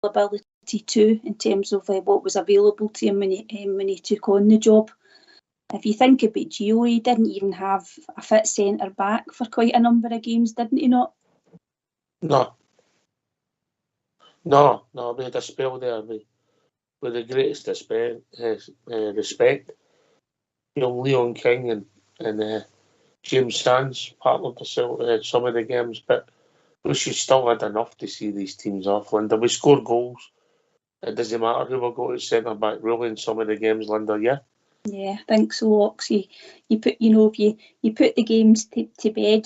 availability too, in terms of what was available to him when he took on the job. If you think about Gio, he didn't even have a fit centre back for quite a number of games, didn't he not? No, we had a spell there with the greatest respect. You know, Leon King and James Sands partnered some of the games, but we should still had enough to see these teams off, Linda. We score goals. It doesn't matter who we go to centre back really in some of the games, Linda. Yeah. Yeah, I think so, Oxy. You put, if you put the games to bed,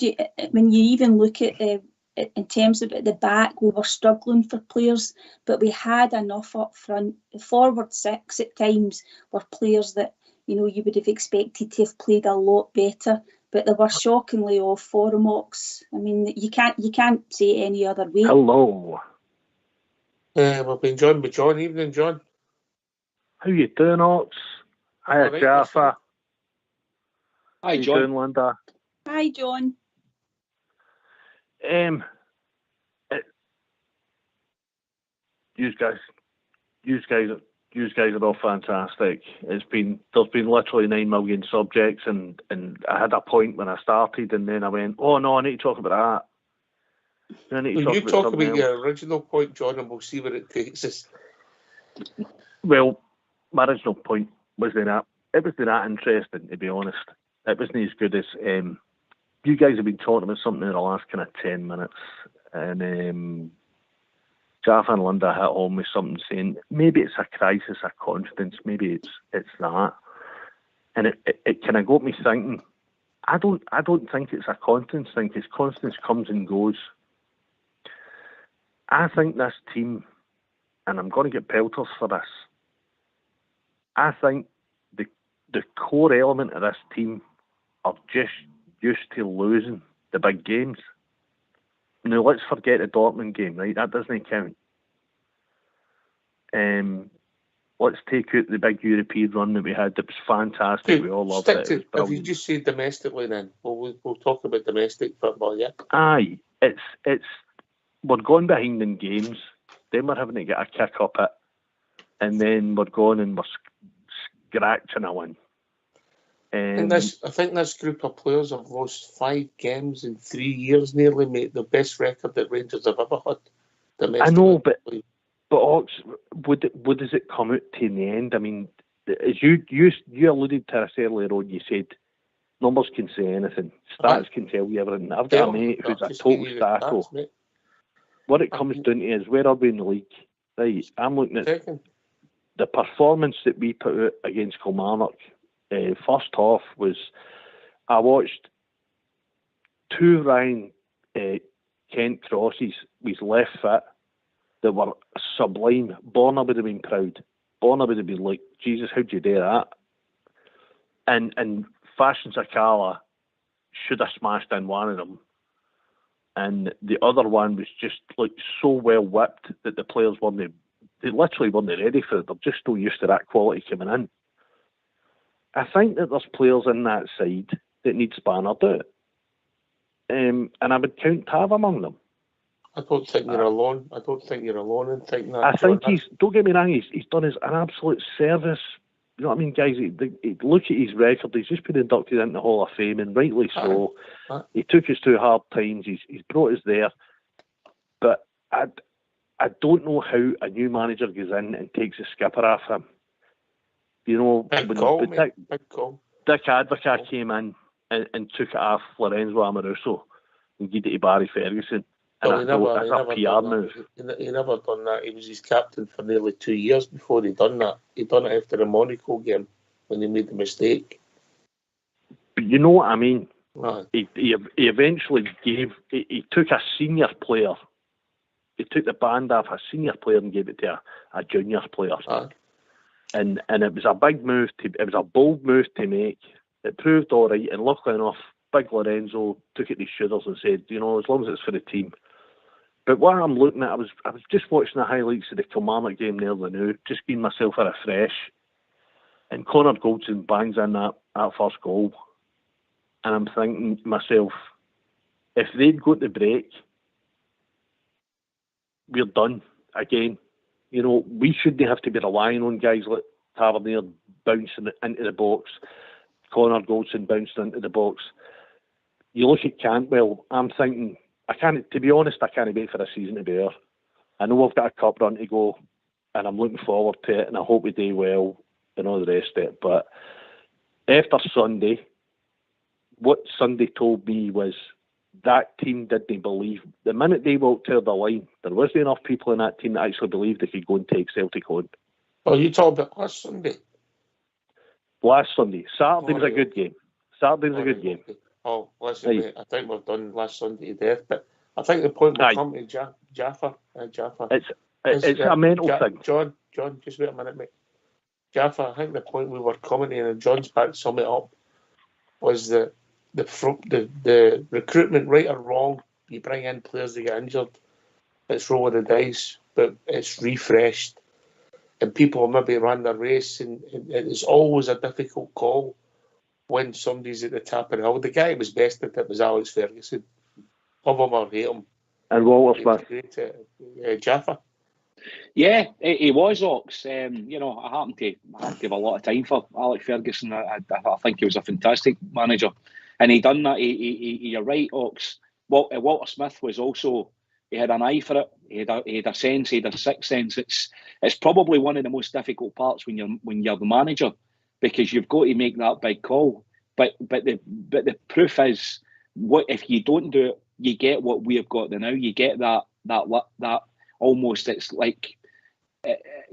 when you even look at in terms of at the back, we were struggling for players, but we had enough up front. The forward six at times were players that you would have expected to have played a lot better, but they were shockingly off form, Ox. I mean, you can't say any other way. Hello. We've been joined by John. Evening, John. How you doing, Ox? Hi, right, Jaffa. Hi, How John. you doing, Linda? Hi, John. You guys are all fantastic. There's been literally 9 million subjects, and I had a point when I started, and then I went, oh no, I need to talk about that. Then I need to talk about else. your original point, John, and we'll see where it takes us. Well, my original point wasn't that. It wasn't that interesting, to be honest. It wasn't as good as you guys have been talking about something in the last kind of 10 minutes, and Jaffa and Linda hit home with something saying maybe it's a crisis of confidence, maybe it's that, and it kind of got me thinking. I don't think it's a confidence thing, because confidence comes and goes. I think this team, and I'm going to get pelters for this, I think the core element of this team are just used to losing the big games. Now, let's forget the Dortmund game, right? That doesn't count. Let's take out the big European run that we had. It was fantastic. We all loved it. If you just say domestically, then we'll talk about domestic football, yeah? Aye, it's we're going behind in games, then we're having to get a kick up it, and then we're going and we're scratching a win. I think this group of players have lost 5 games in 3 years, nearly, mate. The best record that Rangers have ever had. I know, but Ox, what does it come out to in the end? I mean, as you alluded to this earlier on, you said numbers can say anything, stats can tell you everything. I've got a mate who's a total stacko. What it comes down to is, where are we in the league? Right, I'm looking at the performance that we put out against Kilmarnock. First half was, I watched 2 Ryan Kent crosses with left foot that were sublime. Borna would have been proud. Borna would have been like, Jesus, how'd you do that? And Fashion Sakala should have smashed in one of them. And the other one was just like so well whipped that the players they literally weren't ready for it. They're just so used to that quality coming in. I think that there's players in that side that need spannered out. And I would count Tav among them. I don't think you're alone. I don't think you're alone in thinking that. I think don't get me wrong, he's done an absolute service. You know what I mean, guys? Look at his record. He's just been inducted into the Hall of Fame, and rightly so. He took us through hard times. He's brought us there. But I don't know how a new manager goes in and takes a skipper off him. You know, big call. Dick Advocat came in and took it off Lorenzo Amoruso and gave it to Barry Ferguson. And he never done that. He was his captain for nearly 2 years before he done that. He done it after the Monaco game when he made the mistake. But you know what I mean? Right. He eventually he took a senior player. He took the band off a senior player and gave it to a junior player. And it was a big move. It was a bold move to make. It proved all right. And luckily enough, Big Lorenzo took it to his shoulders and said, you know, as long as it's for the team. But what I'm looking at, I was just watching the highlights of the Kilmarnock game the other night, just giving myself a refresh. And Connor Goldson bangs in that first goal. And I'm thinking to myself, if they'd go to break, we're done again. You know, we shouldn't have to be relying on guys like Tavernier bouncing into the box, Connor Goldson bouncing into the box. You look at Cantwell, I'm thinking, to be honest, I can't wait for the season to be there. I know we've got a cup run to go, and I'm looking forward to it, and I hope we do well and all the rest of it. But after Sunday, what Sunday told me was that team didn't believe. The minute they walked to the line, there wasn't enough people in that team that actually believed they could go and take Celtic on. Oh, you talking about last Sunday? Last Sunday. Saturday was a good game. Saturday was a good game. Oh, listen, mate, I think we've done last Sunday to death, but I think the point will come to Jaffa. It's a mental thing. John, just wait a minute, mate. Jaffa, I think the point we were coming to, and John's back to sum it up, was that the recruitment, right or wrong, you bring in players that get injured, it's roll of the dice, but it's refreshed, and people maybe ran their race, and it's always a difficult call when somebody's at the top of the hill. The guy who was best at it was Alex Ferguson. Love him or hate him. And Walter Smith. Great, Jaffa. Yeah, he was, Ox. You know, I happen to have a lot of time for Alex Ferguson. I think he was a fantastic manager, and he done that. You're right, Ox. Walter Smith was also. He had an eye for it. He had a sense. He had a sixth sense. It's probably one of the most difficult parts when you're the manager, because you've got to make that big call. But the proof is, what if you don't do it? You get what we have got now. You get that almost, it's like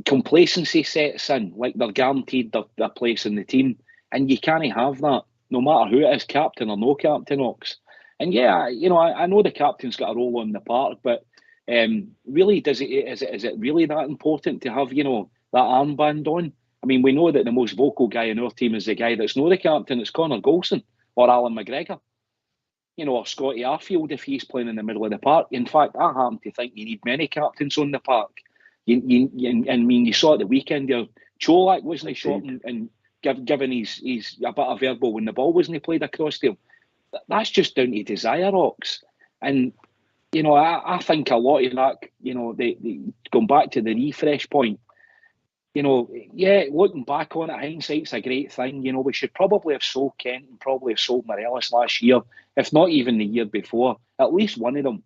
complacency sets in, like they're guaranteed their place in the team, and you can't have that, no matter who it is, captain or no captain, Ox. And yeah, you know, I know the captain's got a role on the park, but really, is it really that important to have, you know, that armband on? I mean, we know that the most vocal guy in our team is the guy that's not the captain. It's Connor Goldson or Alan McGregor, you know, or Scotty Arfield if he's playing in the middle of the park. In fact, I happen to think you need many captains on the park. I mean, you saw at the weekend there, Cholak wasn't shot and giving his a bit of verbal when the ball wasn't played across there. That's just down to desire, Ox. And, you know, I think a lot of that, you know, they going back to the refresh point, you know, yeah, looking back on it, hindsight's a great thing. You know, we should probably have sold Kent and probably have sold Morelos last year, if not even the year before, at least one of them.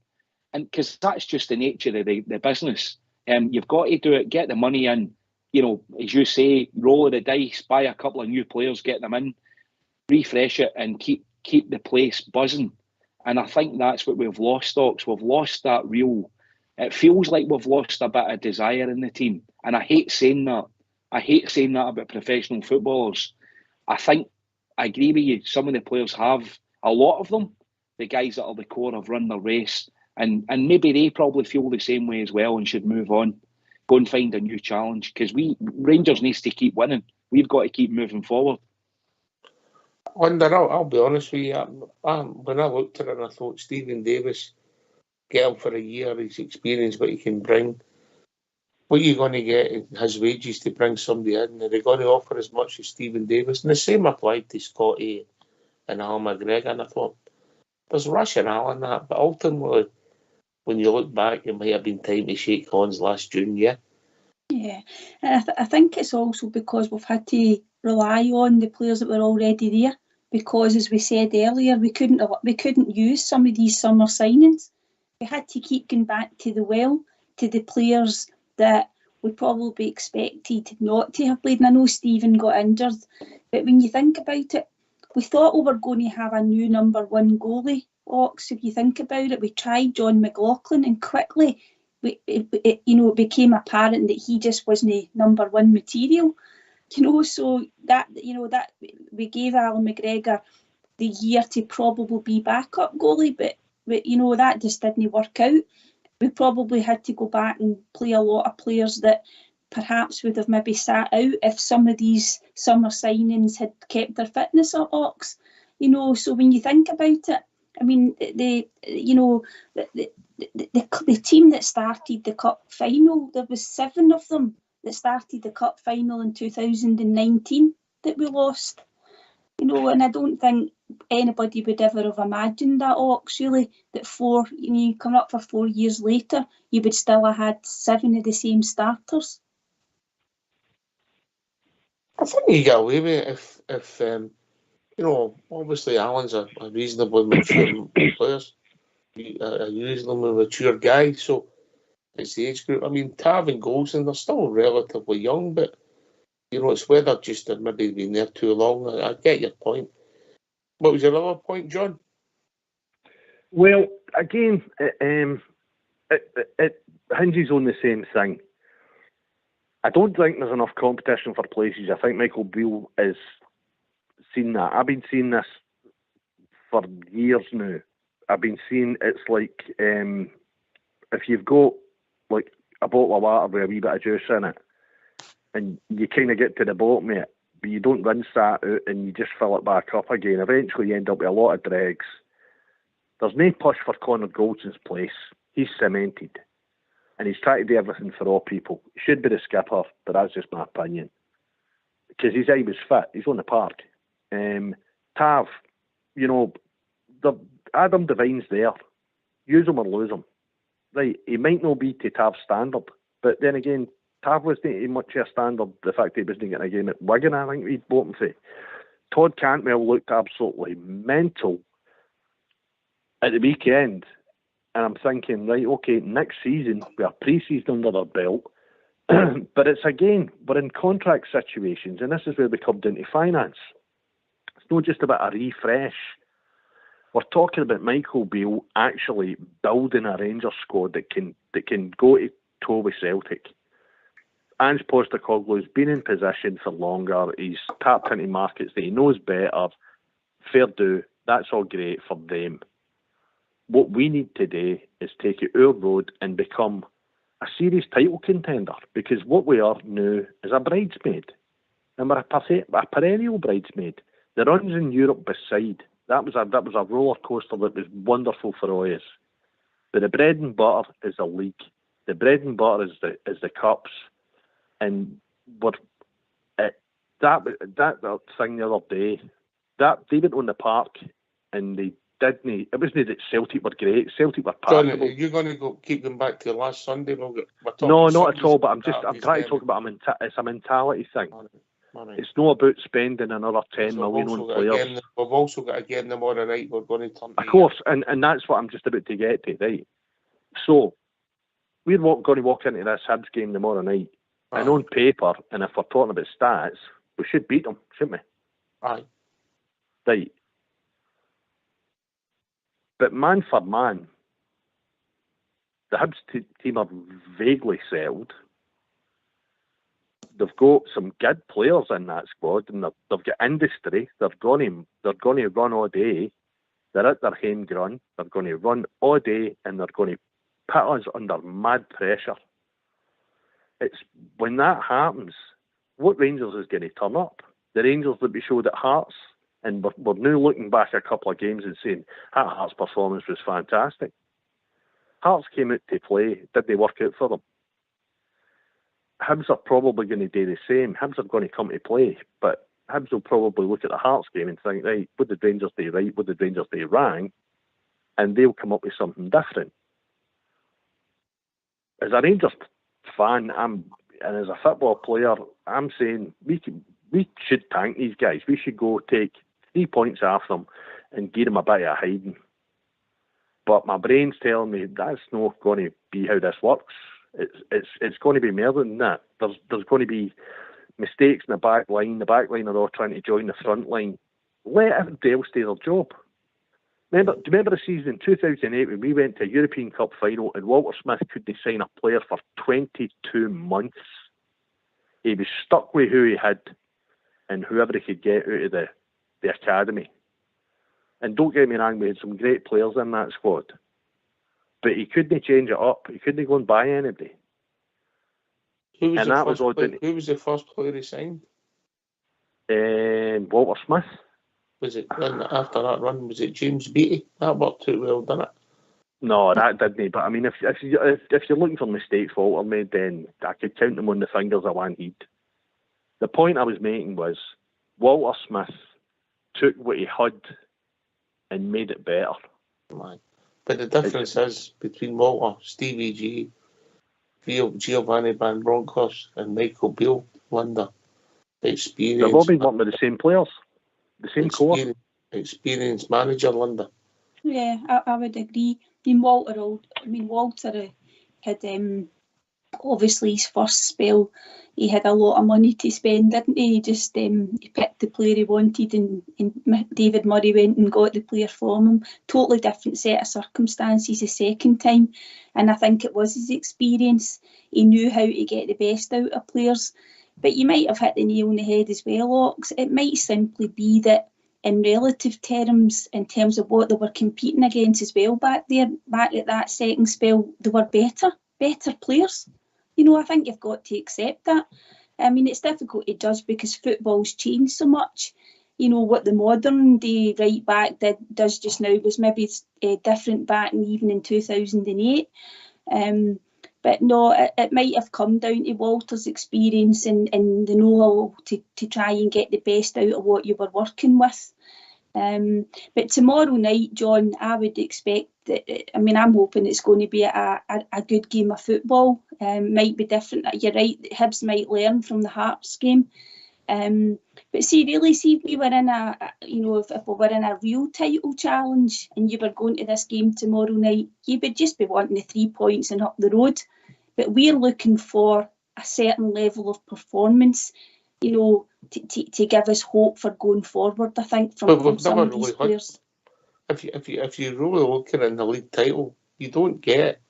And because that's just the nature of the business. You've got to do it, get the money in, you know, as you say, roll of the dice, buy a couple of new players, get them in, refresh it and keep the place buzzing. And I think that's what we've lost, Ox. We've lost that real... It feels like we've lost a bit of desire in the team. And I hate saying that. I hate saying that about professional footballers. I think, I agree with you, some of the players have, a lot of them, the guys that are the core, have run their race. And maybe they probably feel the same way as well and should move on. Go and find a new challenge. Because Rangers needs to keep winning. We've got to keep moving forward. I'll be honest with you. When I looked at it, I thought Stephen Davis, get him for a year, his experience, what he can bring. What are you going to get his wages to bring somebody in? Are they going to offer as much as Stephen Davis? And the same applied to Scotty and Al McGregor. And I thought, there's rationale in that. But ultimately, when you look back, it might have been time to shake hands last June, yeah? Yeah, and I think it's also because we've had to rely on the players that were already there. Because, as we said earlier, we couldn't use some of these summer signings. We had to keep going back to the well, to the players that we probably expected not to have played. And I know Stephen got injured, but when you think about it, we thought we were going to have a new number one goalie, Ox. If you think about it, we tried John McLaughlin, and quickly, it became apparent that he just wasn't number one material. You know, so that we gave Alan McGregor the year to probably be backup goalie, but you know, that just didn't work out. We probably had to go back and play a lot of players that perhaps would have maybe sat out if some of these summer signings had kept their fitness up, Ox. You know, so when you think about it, I mean, the team that started the cup final, there was 7 of them that started the cup final in 2019 that we lost. You know, and I don't think anybody would ever have imagined that, Ox, really, that you come up for 4 years later, you would still have had 7 of the same starters. I think you get away with it if you know, obviously Alan's a reasonably mature player, a reasonably mature guy, so it's the age group. I mean, Tav and Golson, they're still relatively young, but you know, it's whether just they've maybe been there too long. I get your point. What was your other point, John? Well, again, it hinges on the same thing. I don't think there's enough competition for places. I think Michael Beale has seen that. I've been seeing this for years now. I've been seeing it's like if you've got like a bottle of water with a wee bit of juice in it, and you kind of get to the bottom of it, but you don't rinse that out and you just fill it back up again. Eventually, you end up with a lot of dregs. There's no push for Connor Goldson's place. He's cemented. And he's trying to do everything for all people. He should be the skipper, but that's just my opinion. Because his eye was fit. He's on the park. Tav, you know, Adam Devine's there. Use him or lose him. Right, he might not be to Tav's standard, but then again, Tav wasn't much of a standard. The fact that he wasn't getting a game at Wigan, I think he'd bought him for. Todd Cantwell looked absolutely mental at the weekend. And I'm thinking, right, okay, next season, we have pre-season under our belt. But it's again, we're in contract situations, and this is where we come into finance. It's not just about a refresh. We're talking about Michael Beale actually building a Rangers squad that can go to toe with Celtic. Ange Postecoglou's been in position for longer. He's tapped into markets that he knows better. Fair do. That's all great for them. What we need today is take it our road and become a serious title contender, because what we are now is a bridesmaid, and we're a perennial bridesmaid. The runs in Europe beside, that was a roller coaster that was wonderful for all of us. But the bread and butter is the league. The bread and butter is the cups, and that thing the other day, that they went on the park and they. Didn't. It wasn't that Celtic were great. Celtic were passable. John, are you going to keep them back to last Sunday? No, not at all. But I'm trying to talk about it's a mentality thing. Right. It's not about spending another 10 million on players. We've also got a game tomorrow night. We're going to turn. Of course, and that's what I'm just about to get to, right? So we're going to walk into this Hibs game tomorrow night, and on paper, and if we're talking about stats, we should beat them, shouldn't we? Aye. Right. But man for man, the Hibs team are vaguely settled. They've got some good players in that squad, and they've got industry. They're going to run all day. They're at their home run. They're going to run all day, and they're going to put us under mad pressure. It's when that happens, what Rangers is going to turn up? The Rangers that we showed at Hearts. And we're now looking back a couple of games and saying that Hearts' performance was fantastic. Hearts came out to play. Did they work out for them? Hibs are probably going to do the same. Hibs are going to come to play, but Hibs will probably look at the Hearts game and think, right, what did Rangers do right? What did Rangers do wrong? And they'll come up with something different. As a Rangers fan, and as a football player, I'm saying we should tank these guys. We should go take 3 points off them and give them a bit of hiding. But my brain's telling me that's not going to be how this works. It's going to be more than that. There's going to be mistakes in the back line. The back line are all trying to join the front line. Let everybody else do their job. Do you remember the season in 2008 when we went to a European Cup final and Walter Smith couldn't sign a player for 22 months? He was stuck with who he had and whoever he could get out of the academy. And don't get me wrong, we had some great players in that squad. But he couldn't change it up. He couldn't go and buy anybody. Who was the first player he signed? Walter Smith. Was it then after that run? Was it James Beattie? That worked out well, didn't it? No, that didn't. But I mean, if you're looking for mistakes Walter made, then I could count them on the fingers of one hand. The point I was making was Walter Smith took what he had and made it better. Right. But the difference is between Walter, Stevie G, Giovanni Van Bronckhorst and Michael Beale, Linda. They've all been working with the same players, the same core. Experienced manager, Linda. Yeah, I would agree. Walter had obviously his first spell. He had a lot of money to spend, didn't he? He just he picked the player he wanted, and David Murray went and got the player from him. Totally different set of circumstances the second time, and I think it was his experience. He knew how to get the best out of players. But you might have hit the nail on the head as well, Ox. It might simply be that in relative terms, in terms of what they were competing against as well back at that second spell, they were better players. I think you've got to accept that. I mean, it's difficult to judge because football's changed so much. What the modern day right back does just now was maybe different back even in 2008. But no, it might have come down to Walter's experience and the know-how to try and get the best out of what you were working with. But tomorrow night, John, I would expect that. I mean, I'm hoping it's going to be a good game of football. Might be different. You're right. Hibs might learn from the Hearts game. But see if we were in if we were in a real title challenge and you were going to this game tomorrow night, you would just be wanting the 3 points and up the road. But we're looking for a certain level of performance, to give us hope for going forward. I think from some of these players. If you really look at it in the league title, you don't get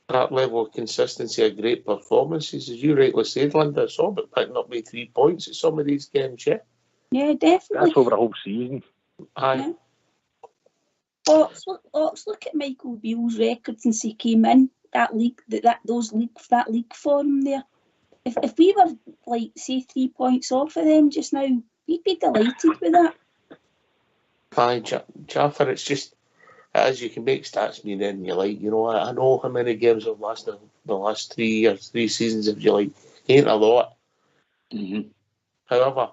that level of consistency of great performances. As you rightly said, Linda, it's all about picking up with 3 points at some of these games, yeah? Yeah, definitely. That's over a whole season. Aye. Yeah. Ox, look at Michael Beale's record since he came in, that league form there. If we were, say, 3 points off of them just now, we'd be delighted with that. Aye, Jaffer, it's just, as you can make stats mean anything you like. I know how many games have lasted the last 3 years, 3 seasons, if you like. Ain't a lot. Mm-hmm. However,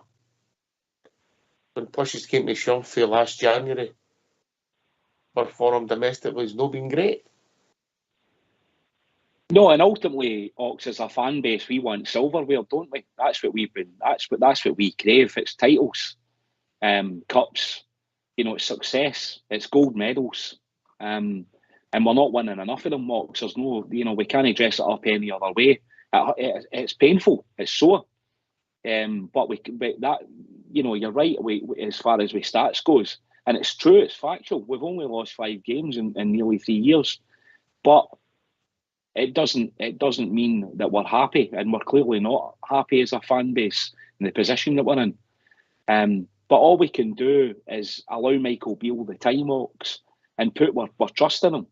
when pushes came to shove for last January, perform domestically has not been great. No, and ultimately, Ox, as a fan base, we want silverware, don't we? That's what we've been. That's what we crave. It's titles, cups. It's success. It's gold medals, and we're not winning enough of them. Ox, there's no, we can't dress it up any other way. It's painful. It's sore. But that, you're right. As far as stats goes, and it's true. It's factual. We've only lost 5 games in nearly 3 years, but it doesn't mean that we're happy, and we're clearly not happy as a fan base in the position that we're in. But all we can do is allow Michael Beale the time, Ox, and put our trust in him,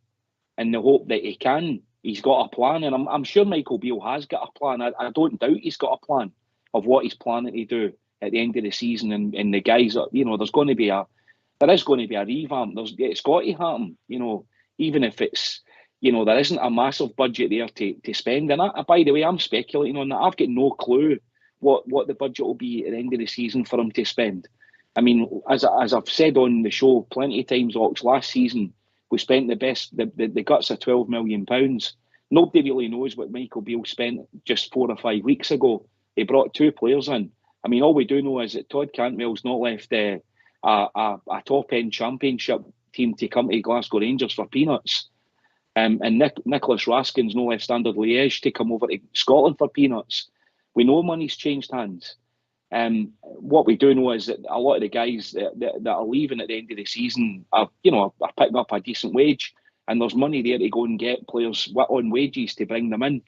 in the hope that he can. He's got a plan, and I'm sure Michael Beale has got a plan. I don't doubt he's got a plan of what he's planning to do at the end of the season, and the guys, there's going to be a revamp. It's got to happen, even if it's, there isn't a massive budget there to spend. And by the way, I'm speculating on that. I've got no clue what the budget will be at the end of the season for him to spend. I mean, as I've said on the show plenty of times, Ox, last season we spent the guts of £12 million. Nobody really knows what Michael Beale spent just 4 or 5 weeks ago. He brought 2 players in. I mean, all we do know is that Todd Cantwell's not left a top-end championship team to come to Glasgow Rangers for peanuts. And Nicholas Raskin's no left Standard Liège to come over to Scotland for peanuts. We know money's changed hands. What we do know is that a lot of the guys that are leaving at the end of the season are picking up a decent wage, and there's money there to go and get players on wages to bring them in.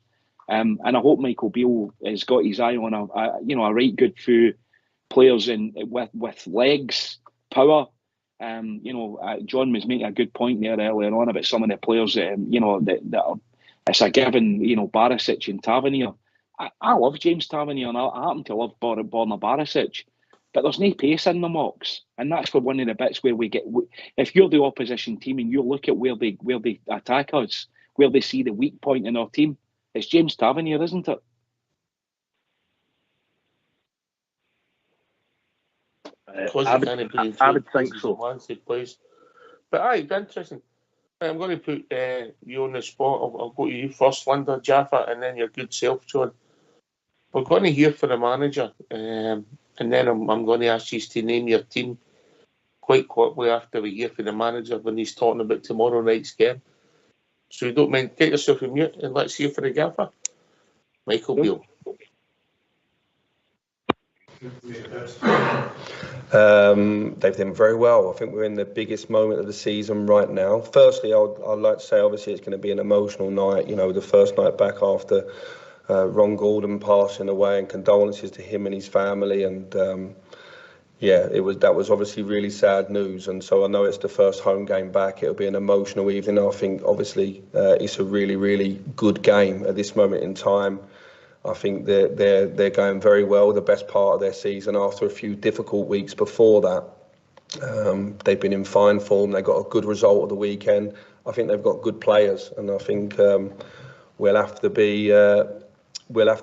And I hope Michael Beale has got his eye on a right good few players with legs, power. John was making a good point there earlier on about some of the players that are, it's a given. Barisic and Tavernier. I love James Tavernier, and I happen to love Borna Barisic, but there's no pace in them, Ox, and that's for one of the bits where we get. If you're the opposition team and you look at where they attack us, where they see the weak point in our team, it's James Tavernier, isn't it? because I he can't play in I would two think places so. at once, he plays. But aye, it'd be interesting. I'm going to put you on the spot. I'll go to you first, Linda, Jaffa, and then your good self, John. We're going to hear from the manager, and then I'm going to ask you to name your team quite quickly after we hear from the manager when he's talking about tomorrow night's game. So you don't mind, get yourself a mute and let's hear from the gaffer. Michael Beale. They've done very well. I think we're in the biggest moment of the season right now. Firstly, I'd like to say obviously it's going to be an emotional night. You know, the first night back after Ron Gordon passing away, and condolences to him and his family. And that was obviously really sad news. And so I know it's the first home game back. It'll be an emotional evening. I think obviously it's a really, really good game at this moment in time. I think they're going very well, the best part of their season after a few difficult weeks before that. They've been in fine form. They got a good result at the weekend. I think they've got good players, and I think we'll have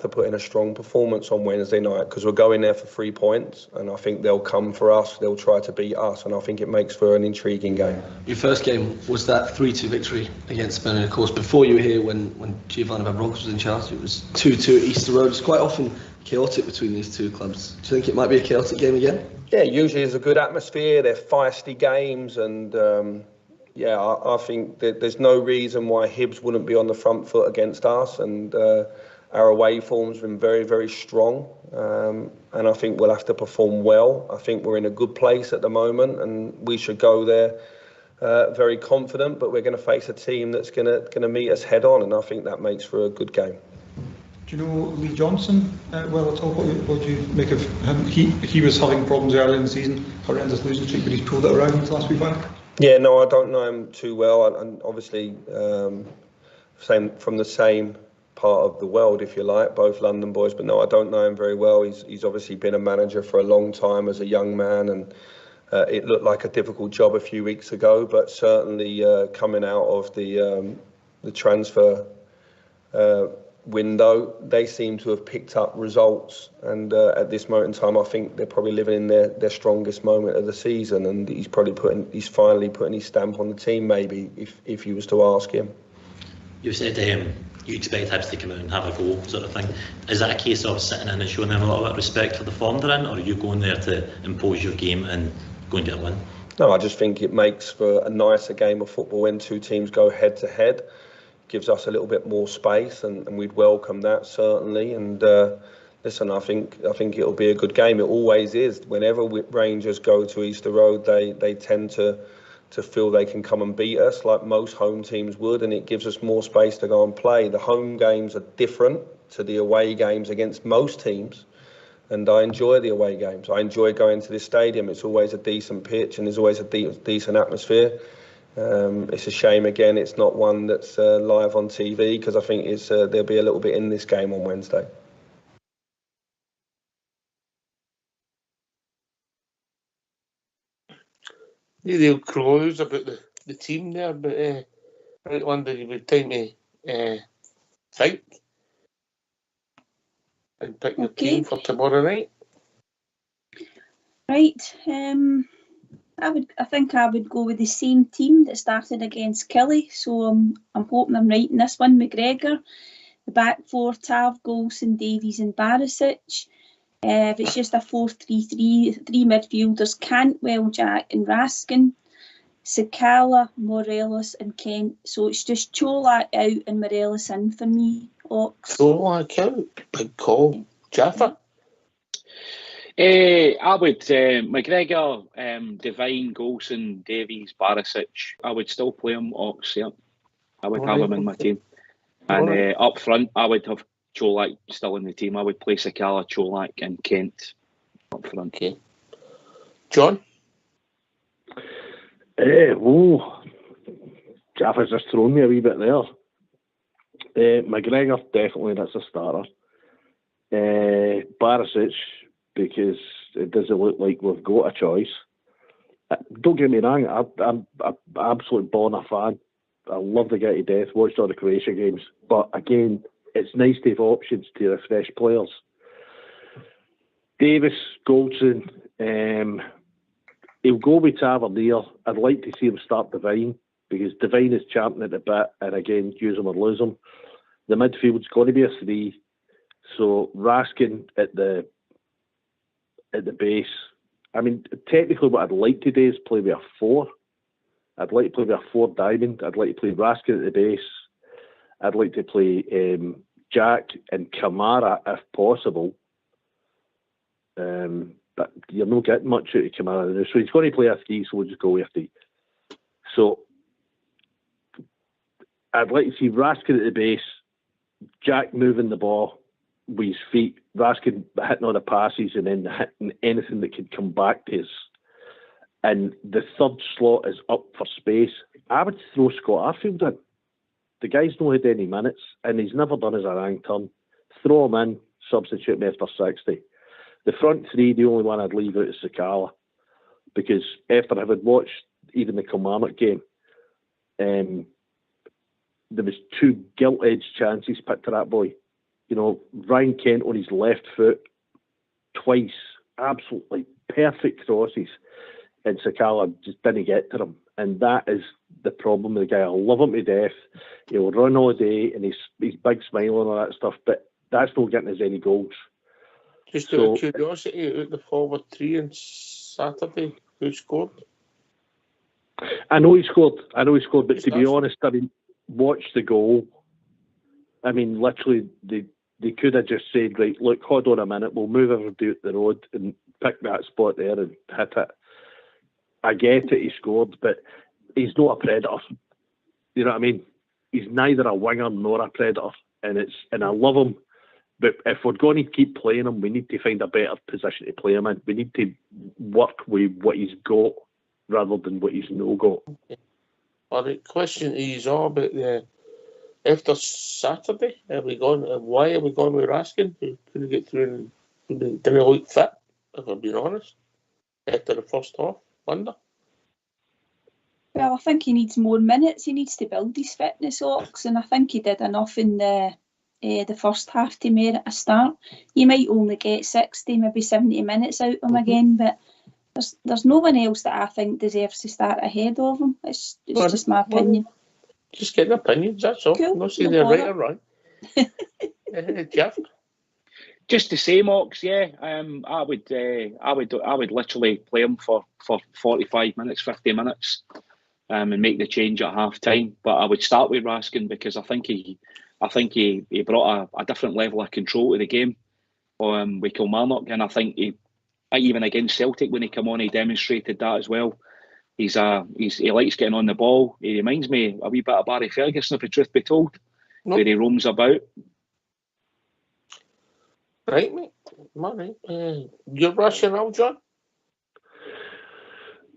to put in a strong performance on Wednesday night, because we're going there for 3 points, and I think they'll come for us. They'll try to beat us, and I think it makes for an intriguing game. Your first game was that 3-2 victory against Burnley. Of course, before you were here, when Giovanni Van Bronckhorst was in charge, it was 2-2 at Easter Road. It's quite often chaotic between these two clubs. Do you think it might be a chaotic game again? Yeah, usually there's a good atmosphere. They're feisty games, and I think that there's no reason why Hibs wouldn't be on the front foot against us, and our away form's been very, very strong, and I think we'll have to perform well. I think we're in a good place at the moment, and we should go there very confident, but we're going to face a team that's going to meet us head on, and I think that makes for a good game. Do you know Lee Johnson well at all? What do you make of him? He was having problems early in the season, horrendous losing streak, but he's pulled it around last week back. Yeah, no, I don't know him too well, and obviously from the same part of the world, if you like, both London boys, but no, I don't know him very well. He's obviously been a manager for a long time as a young man, and it looked like a difficult job a few weeks ago, but certainly coming out of the transfer window, they seem to have picked up results, and at this moment in time I think they're probably living in their strongest moment of the season, and he's finally putting his stamp on the team, maybe, if you was to ask him. You said you expect Hibs to come out and have a go, sort of thing. Is that a case of sitting in and showing them a little bit of respect for the form they're in, or are you going there to impose your game and go and get a win? No, I just think it makes for a nicer game of football when two teams go head to head. Gives us a little bit more space, and we'd welcome that, certainly. And listen, I think it'll be a good game. It always is. Whenever Rangers go to Easter Road, they tend to feel they can come and beat us, like most home teams would, and it gives us more space to go and play. The home games are different to the away games against most teams, and I enjoy the away games. I enjoy going to this stadium. It's always a decent pitch, and there's always a decent atmosphere. It's a shame again it's not one that's live on TV, because I think there'll be a little bit in this game on Wednesday. They'll close about the team there, but I wonder if you would time to think and pick your team for tomorrow night. Right. I think I would go with the same team that started against Kelly. So I'm hoping I'm right in this one. McGregor, the back four, Tav, Golson, Davies and Barisic. If it's just a 4-3-3, three midfielders, Cantwell, Jack and Raskin, Sakala, Morelos and Kent. So it's just Cholak out and Morelos in for me, Ox. Cholak out, big call. Jaffa? I would McGregor, Devine, Golson, Davies, Barisic. I would still play him, Ox, yeah. I would have him in my team. And up front, I would have Cholak still in the team. I would play Sakala, Cholak and Kent up front. Okay. John? Jaffa's just thrown me a wee bit there. McGregor, definitely, that's a starter. Barisic, because it doesn't look like we've got a choice. Don't get me wrong, I'm an absolute Bonner fan. I love the guy to death, watched all the Croatia games. But again, it's nice to have options to refresh players. Davis, Goldson, He'll go with Tavernier. I'd like to see him start Devine, because Devine is champing at the bit, and again, use him or lose him. The midfield's going to be a 3, so Raskin at the base. I mean, technically, what I'd like to do is play with a 4. I'd like to play with a 4 diamond. I'd like to play Raskin at the base. I'd like to play Jack and Kamara if possible. But you're not getting much out of Kamara now. So he's going to play a 3, so we'll just go with a 3. So I'd like to see Raskin at the base, Jack moving the ball with his feet, Raskin hitting all the passes and then hitting anything that could come back to us. And the third slot is up for space. I would throw Scott Arfield in. The guy's not had any minutes, and he's never done his rank turn. Throw him in, substitute me after 60. The front 3, the only one I'd leave out is Sakala, because after having watched even the Kilmarnock game, there was 2 gilt-edged chances picked to that boy. You know, Ryan Kent on his left foot twice, absolutely perfect crosses, and Sakala just didn't get to them. And that is the problem with the guy. I love him to death. He'll run all day, and he's big smile and all that stuff, but that's not getting us any goals. Just out of curiosity, out the forward 3 on Saturday, who scored? I know he scored, but to be honest, I mean, watch the goal. I mean, literally, they could have just said, right, look, hold on a minute, we'll move everybody out the road and pick that spot there and hit it. I get it, he scored, but he's not a predator. You know what I mean? He's neither a winger nor a predator, and I love him. But if we're going to keep playing him, we need to find a better position to play him in. We need to work with what he's got rather than what he's no got. Well, the question is all about after Saturday. Why are we going with Raskin? Who couldn't get through and didn't look fit, if I'm being honest, after the first half. Wonder. Well, I think he needs more minutes. He needs to build his fitness, Ox, and I think he did enough in the first half to merit a start. You might only get 60, maybe 70 minutes out of him again, but there's no one else that I think deserves to start ahead of him. It's just my opinion. Just getting opinions, that's all. Cool. I'm not saying they're right or wrong. Jeff? Just the same, Ox. Yeah, I would literally play him for 45 minutes, 50 minutes, and make the change at half time. But I would start with Raskin because I think he brought a different level of control to the game with Kilmarnock, and I think he even against Celtic when he came on, he demonstrated that as well. He likes getting on the ball. He reminds me a wee bit of Barry Ferguson, if the truth be told, where he roams about. Right, mate. Money. Your rationale, John?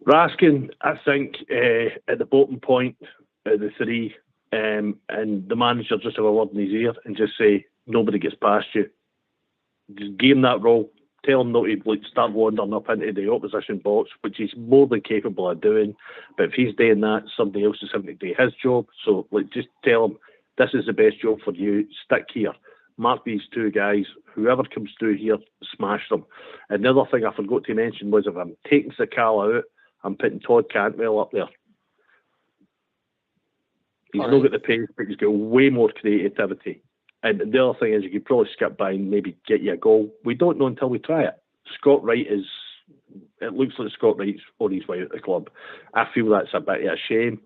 Raskin, I think, at the bottom point of the 3, and the manager just have a word in his ear and just say, nobody gets past you. Just give him that role. Tell him not to start wandering up into the opposition box, which he's more than capable of doing. But if he's doing that, somebody else is having to do his job. So just tell him, this is the best job for you. Stick here. Mark these 2 guys. Whoever comes through here, smash them. And the other thing I forgot to mention was if I'm taking Sakala out, I'm putting Todd Cantwell up there. He's not got the pace, but he's got way more creativity. And the other thing is, you could probably skip by and maybe get you a goal. We don't know until we try it. Scott Wright it looks like Scott Wright's on his way out of the club. I feel that's a bit of a shame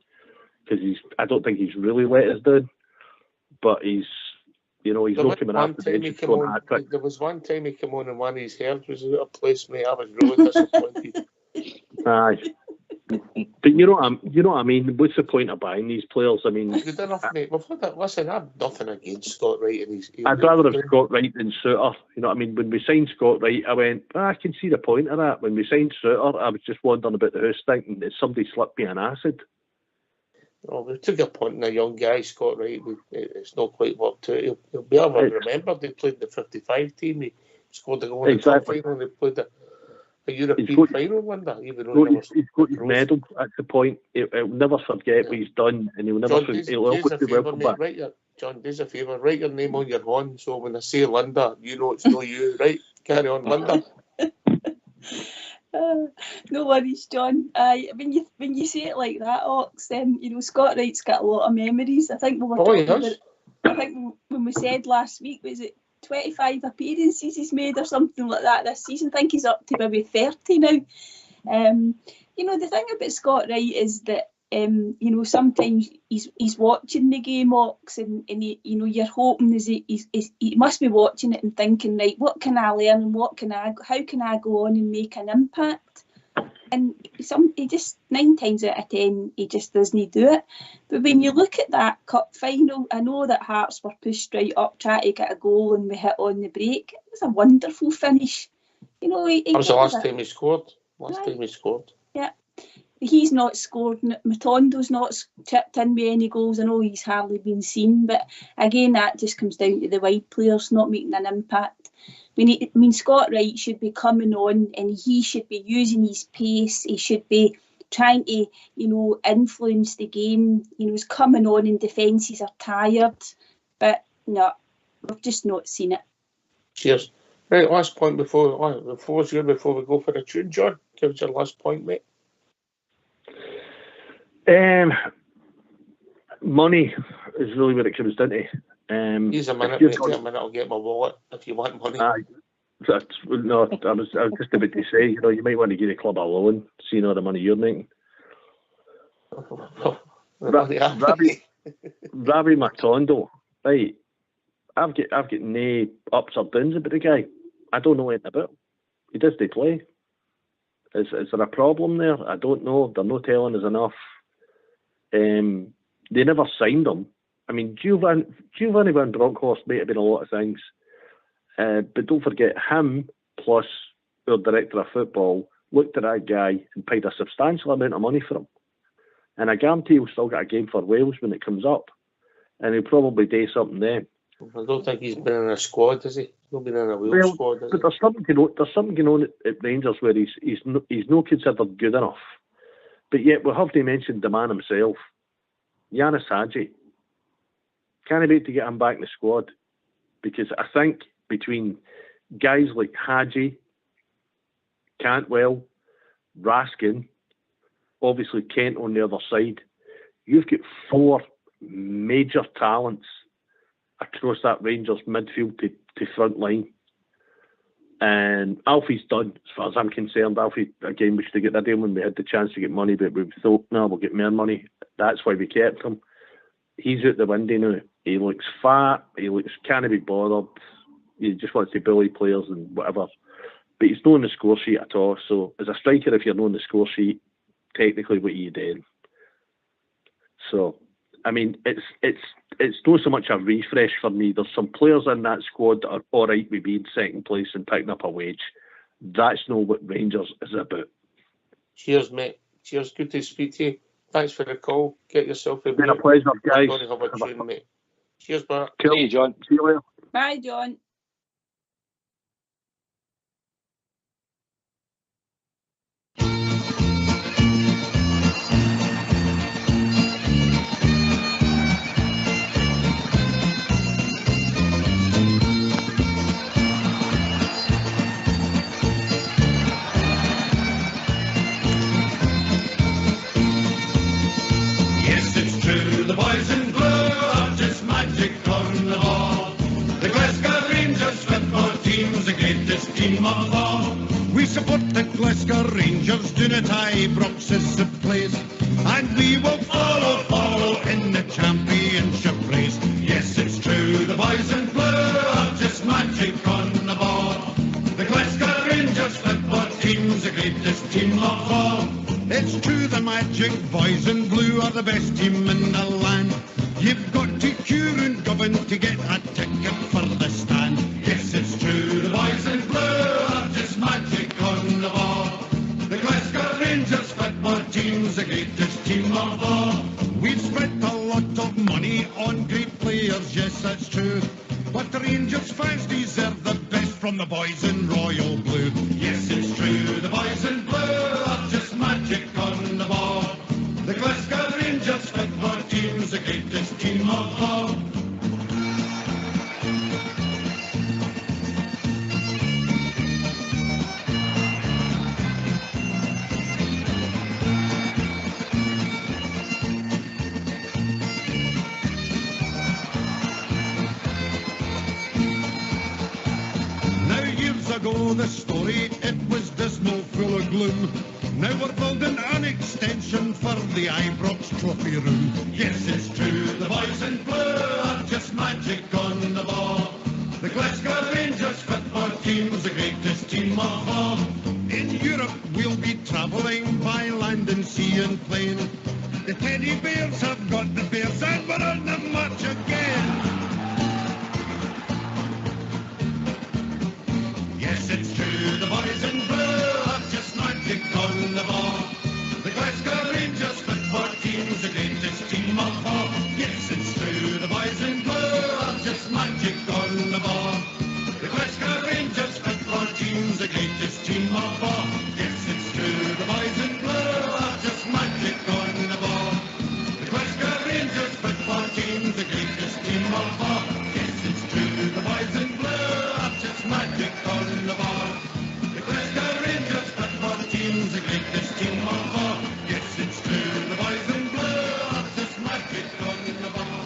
because I don't think he's really let us down. But he's not coming after the bench. There was one time he came on and one of his hairs was out of place, mate. I was really disappointed. Aye. But you know what I mean? What's the point of buying these players? I mean, good enough, mate. Listen, I've nothing against Scott Wright. I'd rather have Scott Wright than Suter. You know what I mean? When we signed Scott Wright, I went, I can see the point of that. When we signed Suter, I was just wondering about the house thinking that somebody slipped me an acid. Oh, we took a punt on a young guy, Scott Wright. It's not quite worked out. He'll be able to remember they played the 55 team. He scored the goal in the cup final. They played a European final one day. He's got his medal at the point. He'll never forget what he's done, and he'll never forget. He'll always be welcome back. John, do us a favour. Write your name on your horn, so when I say Linda, you know it's not you, right? Carry on, Linda. No worries, John. When you say it like that, Ox, Scott Wright's got a lot of memories. I think we were talking about. I think when we said last week, was it 25 appearances he's made or something like that this season? I think he's up to maybe 30 now. The thing about Scott Wright is that sometimes he's watching the game, Ox, and you're hoping he must be watching it and thinking, right, what can I learn and how can I go on and make an impact? And he just 9 times out of 10 he just doesn't do it. But when you look at that cup final, I know that Hearts were pushed right up trying to get a goal and we hit on the break. It was a wonderful finish. That was the last time he scored. Time he scored. Yeah. He's not scored. Matondo's not chipped in with any goals. I know he's hardly been seen, but again, that just comes down to the wide players not making an impact. Scott Wright should be coming on and he should be using his pace. He should be trying to, influence the game. He's coming on and defences are tired, but no, we've just not seen it. Cheers. Right, last point before we go for the tune, John. Give us your last point, mate. Money is really what it comes down to. Here's a minute, mate. A minute, I'll get my wallet if you want money. I was just about to say, you might want to give the club a loan, seeing all the money you're making. Ravi Matondo, right? I've got no ups or downs about the guy. I don't know anything about him. He doesn't play. Is there a problem there? I don't know. They're not telling us enough. They never signed him. I mean, Giovanni Van Bronckhorst might have been a lot of things, but don't forget him plus our director of football looked at that guy and paid a substantial amount of money for him. And I guarantee he'll still get a game for Wales when it comes up, and he'll probably do something then. I don't think he's been in a squad, has he? He's not been in a Wales squad, has he? But there's something going on at Rangers where he's not considered good enough. But yet we have to mention the man himself, Yanis Hadji. Can't wait to get him back in the squad, because I think between guys like Hadji, Cantwell, Raskin, obviously Kent on the other side, you've got 4 major talents across that Rangers midfield to front line. And Alfie's done, as far as I'm concerned. Alfie, again, we should have got rid of him when we had the chance to get money, but we thought, no, we'll get more money. That's why we kept him. He's out the window now. He looks fat, can't be bothered. He just wants to bully players and whatever. But he's not on the score sheet at all. So as a striker, if you're not on the score sheet, technically what are you doing? So, I mean, it's not so much a refresh for me. There's some players in that squad that are all right with being second place and picking up a wage. That's not what Rangers is about. Cheers, mate. Cheers. Good to speak to you. Thanks for the call. Get yourself a It's been a pleasure, guys. I'm going to have a tune, mate. Cheers, Bart. Cool. See you, John. See you later. Bye, John. We support the Glasgow Rangers, do not Ibrox is the place, and we will follow in the championship race. Yes, it's true, the boys in blue are just magic on the ball. The Glasgow Rangers football team's the greatest team of all. It's true, the magic boys in blue are the best team in the land. You've got to queue and govern to get a ticket for the stand. Yes, it's true, the boys in blue are just magic on the ball. The Glasgow Rangers football team's the greatest team of all. We've spent a lot of money on great players, yes, that's true. But the Rangers fans deserve the best from the boys in royal blue. Yes, it's true, the boys in blue are just magic on the ball. The Glasgow Rangers football team's the greatest team of all. ago the story, it was dismal, full of gloom. Now we're building an extension for the Ibrox Trophy room. Yes, it's true, the boys in blue are just magic on the ball. The Glasgow Rangers football team's the greatest team of all. In Europe we'll be travelling by land and sea and plain. The teddy bears have got the bears and we're on the march again. Yes, it's true, the boys in blue are just magic on the ball. The Glasgow Rangers football team's the greatest team of all. Yes, it's true, the boys in blue are just magic on the ball. The Glasgow Rangers football team's the greatest team of all. Yes, it's true, the boys in blue are just magic on the ball. The Glasgow Rangers football team's the greatest team of all. Yes, it's true, the boys in blue are just magic on the ball. The Glasgow Rangers football team's the greatest team of all. Yes, it's true, the boys in blue are just magic on the ball.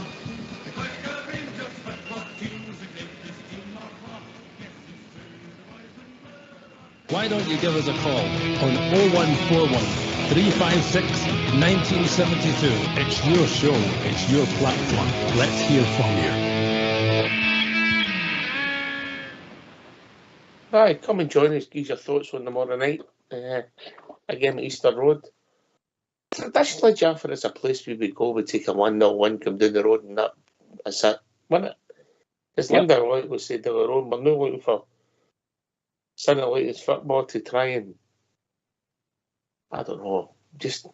The Glasgow Rangers football team's the greatest team of all. Yes, it's true, the boys in blue. Why don't you give us a call on 0141 356 1972. It's your show, it's your platform. Let's hear from you. Aye, come and join us, give your thoughts on tomorrow night. Again at Easter Road. Traditionally, Jaffa is a place we would go, we take a 1-0 win, come down the road and that's it, wasn't it? As Linda would say, they were on, we're not looking for something like this football to try and, I don't know, just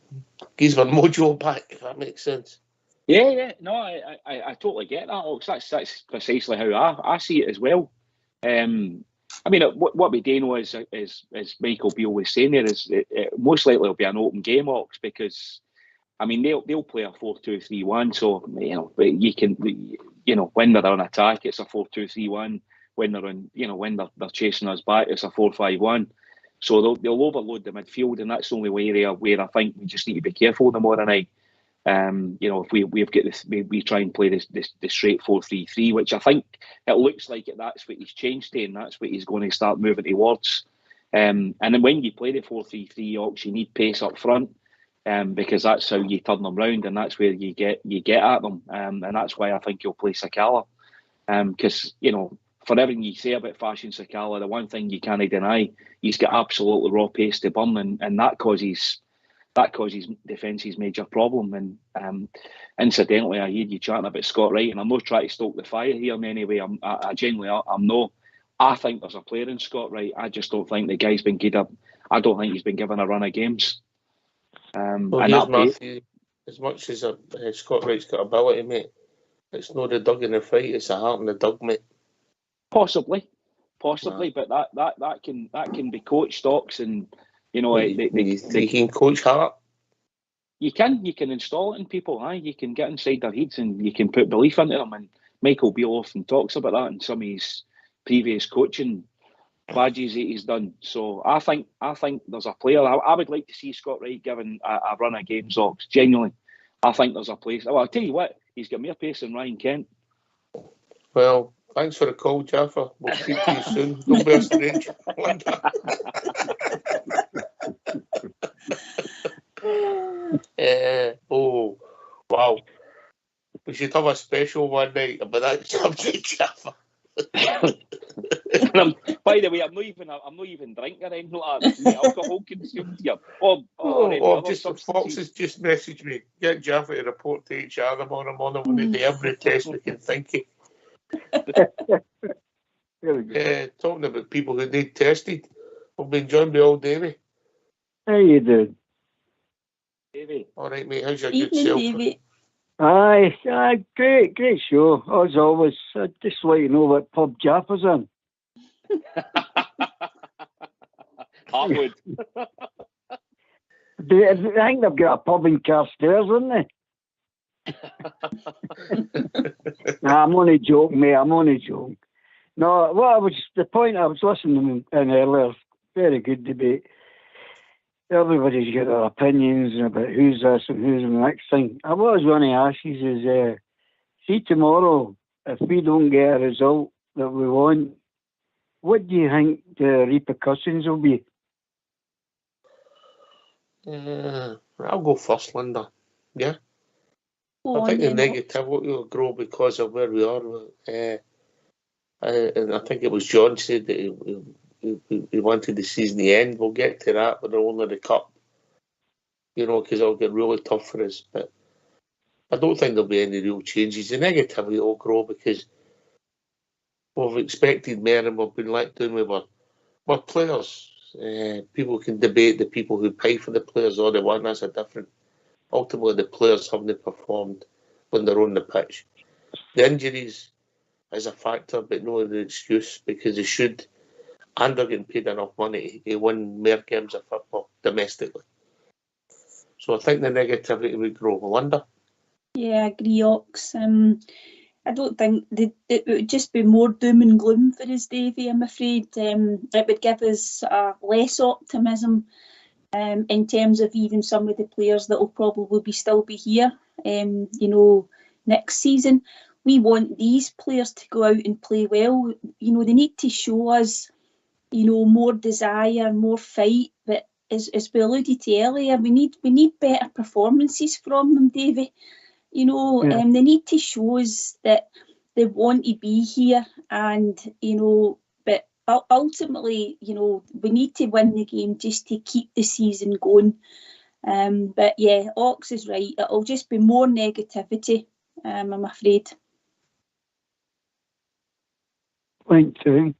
gives our mojo back, if that makes sense. Yeah, no, I totally get that, Ox. That's precisely how I see it as well. I mean, what we do know is, as Michael Beale was saying there, is it most likely will be an open game, Ox, because I mean they'll play a 4-2-3-1. So you can when they're on attack, it's a 4-2-3-1. When they're on, when they're chasing us back, it's a 4-5-1. So they'll overload the midfield, and that's the only way where I think we just need to be careful tomorrow night. If we've got this, we try and play this straight 4-3-3, which I think it looks like that's what he's changed to, and that's what he's going to start moving towards. And then when you play the 4-3-3, Ox, you need pace up front, because that's how you turn them round, and that's where you get at them. And that's why I think you'll play Sakala, because for everything you say about Fashion Sakala, the one thing you can't deny, he's got absolutely raw pace to burn, and that causes defence's major problem. And incidentally, I hear you chatting about Scott Wright, and I'm not trying to stoke the fire here in any way. I'm not. I think there's a player in Scott Wright. I just don't think the guy's been good. I don't think he's been given a run of games. Matthew, as much as Scott Wright's got ability, mate, it's not the dug in the fight, it's the heart in the dug, mate. Possibly, but that can be coached, Ox, and you can coach heart. You can install it in people. You can get inside their heads and you can put belief into them. And Michael Beale often talks about that in some of his previous coaching badges that he's done. So I think there's a player. I would like to see Scott Wright given a run of games, Ox. Genuinely, I think there's a place. Well, I'll tell you what, he's got more pace than Ryan Kent. Well, thanks for the call, Jaffa. We'll speak to you soon. Don't be a strange. Oh, wow. We should have a special one night about that subject, Jaffa. By the way, I'm not even drinking or anything like that. Alcohol consumed here. Fox has just messaged me. Get Jaffa to report to HR tomorrow morning when they do every test we can think of. Talking about people who need tested. We've been joined by old Davey. How you doing? Davey. All right, mate. How's your Evening, good self? Davey. Aye, great show. As always, I'd just like to know what pub Jaffa's in. Harwood. I think they've got a pub in Carstairs, haven't they? Nah, I'm only joking, mate. I'm only joking. No, the point I was listening in earlier, very good debate. Everybody's got their opinions about who's this and who's the next thing. What I was going to ask you is, see tomorrow, if we don't get a result that we want, what do you think the repercussions will be? I'll go first, Linda. Yeah. I think the negativity will grow because of where we are. And I think it was John said that he wanted the season to end. We'll get to that, but only the cup. Because it'll get really tough for us. But I don't think there'll be any real changes. The negativity will grow because we've expected more and we've been let down with our players. People can debate the people who pay for the players or the one. That's a different. Ultimately, the players haven't performed when they're on the pitch. The injuries is a factor, but no an excuse because they should, and they're getting paid enough money to win more games of football domestically. So I think the negativity would grow. Melinda? Yeah, I agree, Ox. I don't think it would just be more doom and gloom for us, Davy, I'm afraid. It would give us less optimism in terms of even some of the players that will probably still be here, next season. We want these players to go out and play well. They need to show us, more desire, more fight. But as we alluded to earlier, we need better performances from them, Davy. They need to show us that they want to be here, and but ultimately, we need to win the game just to keep the season going. But yeah, Ox is right. It'll just be more negativity, I'm afraid. Point two.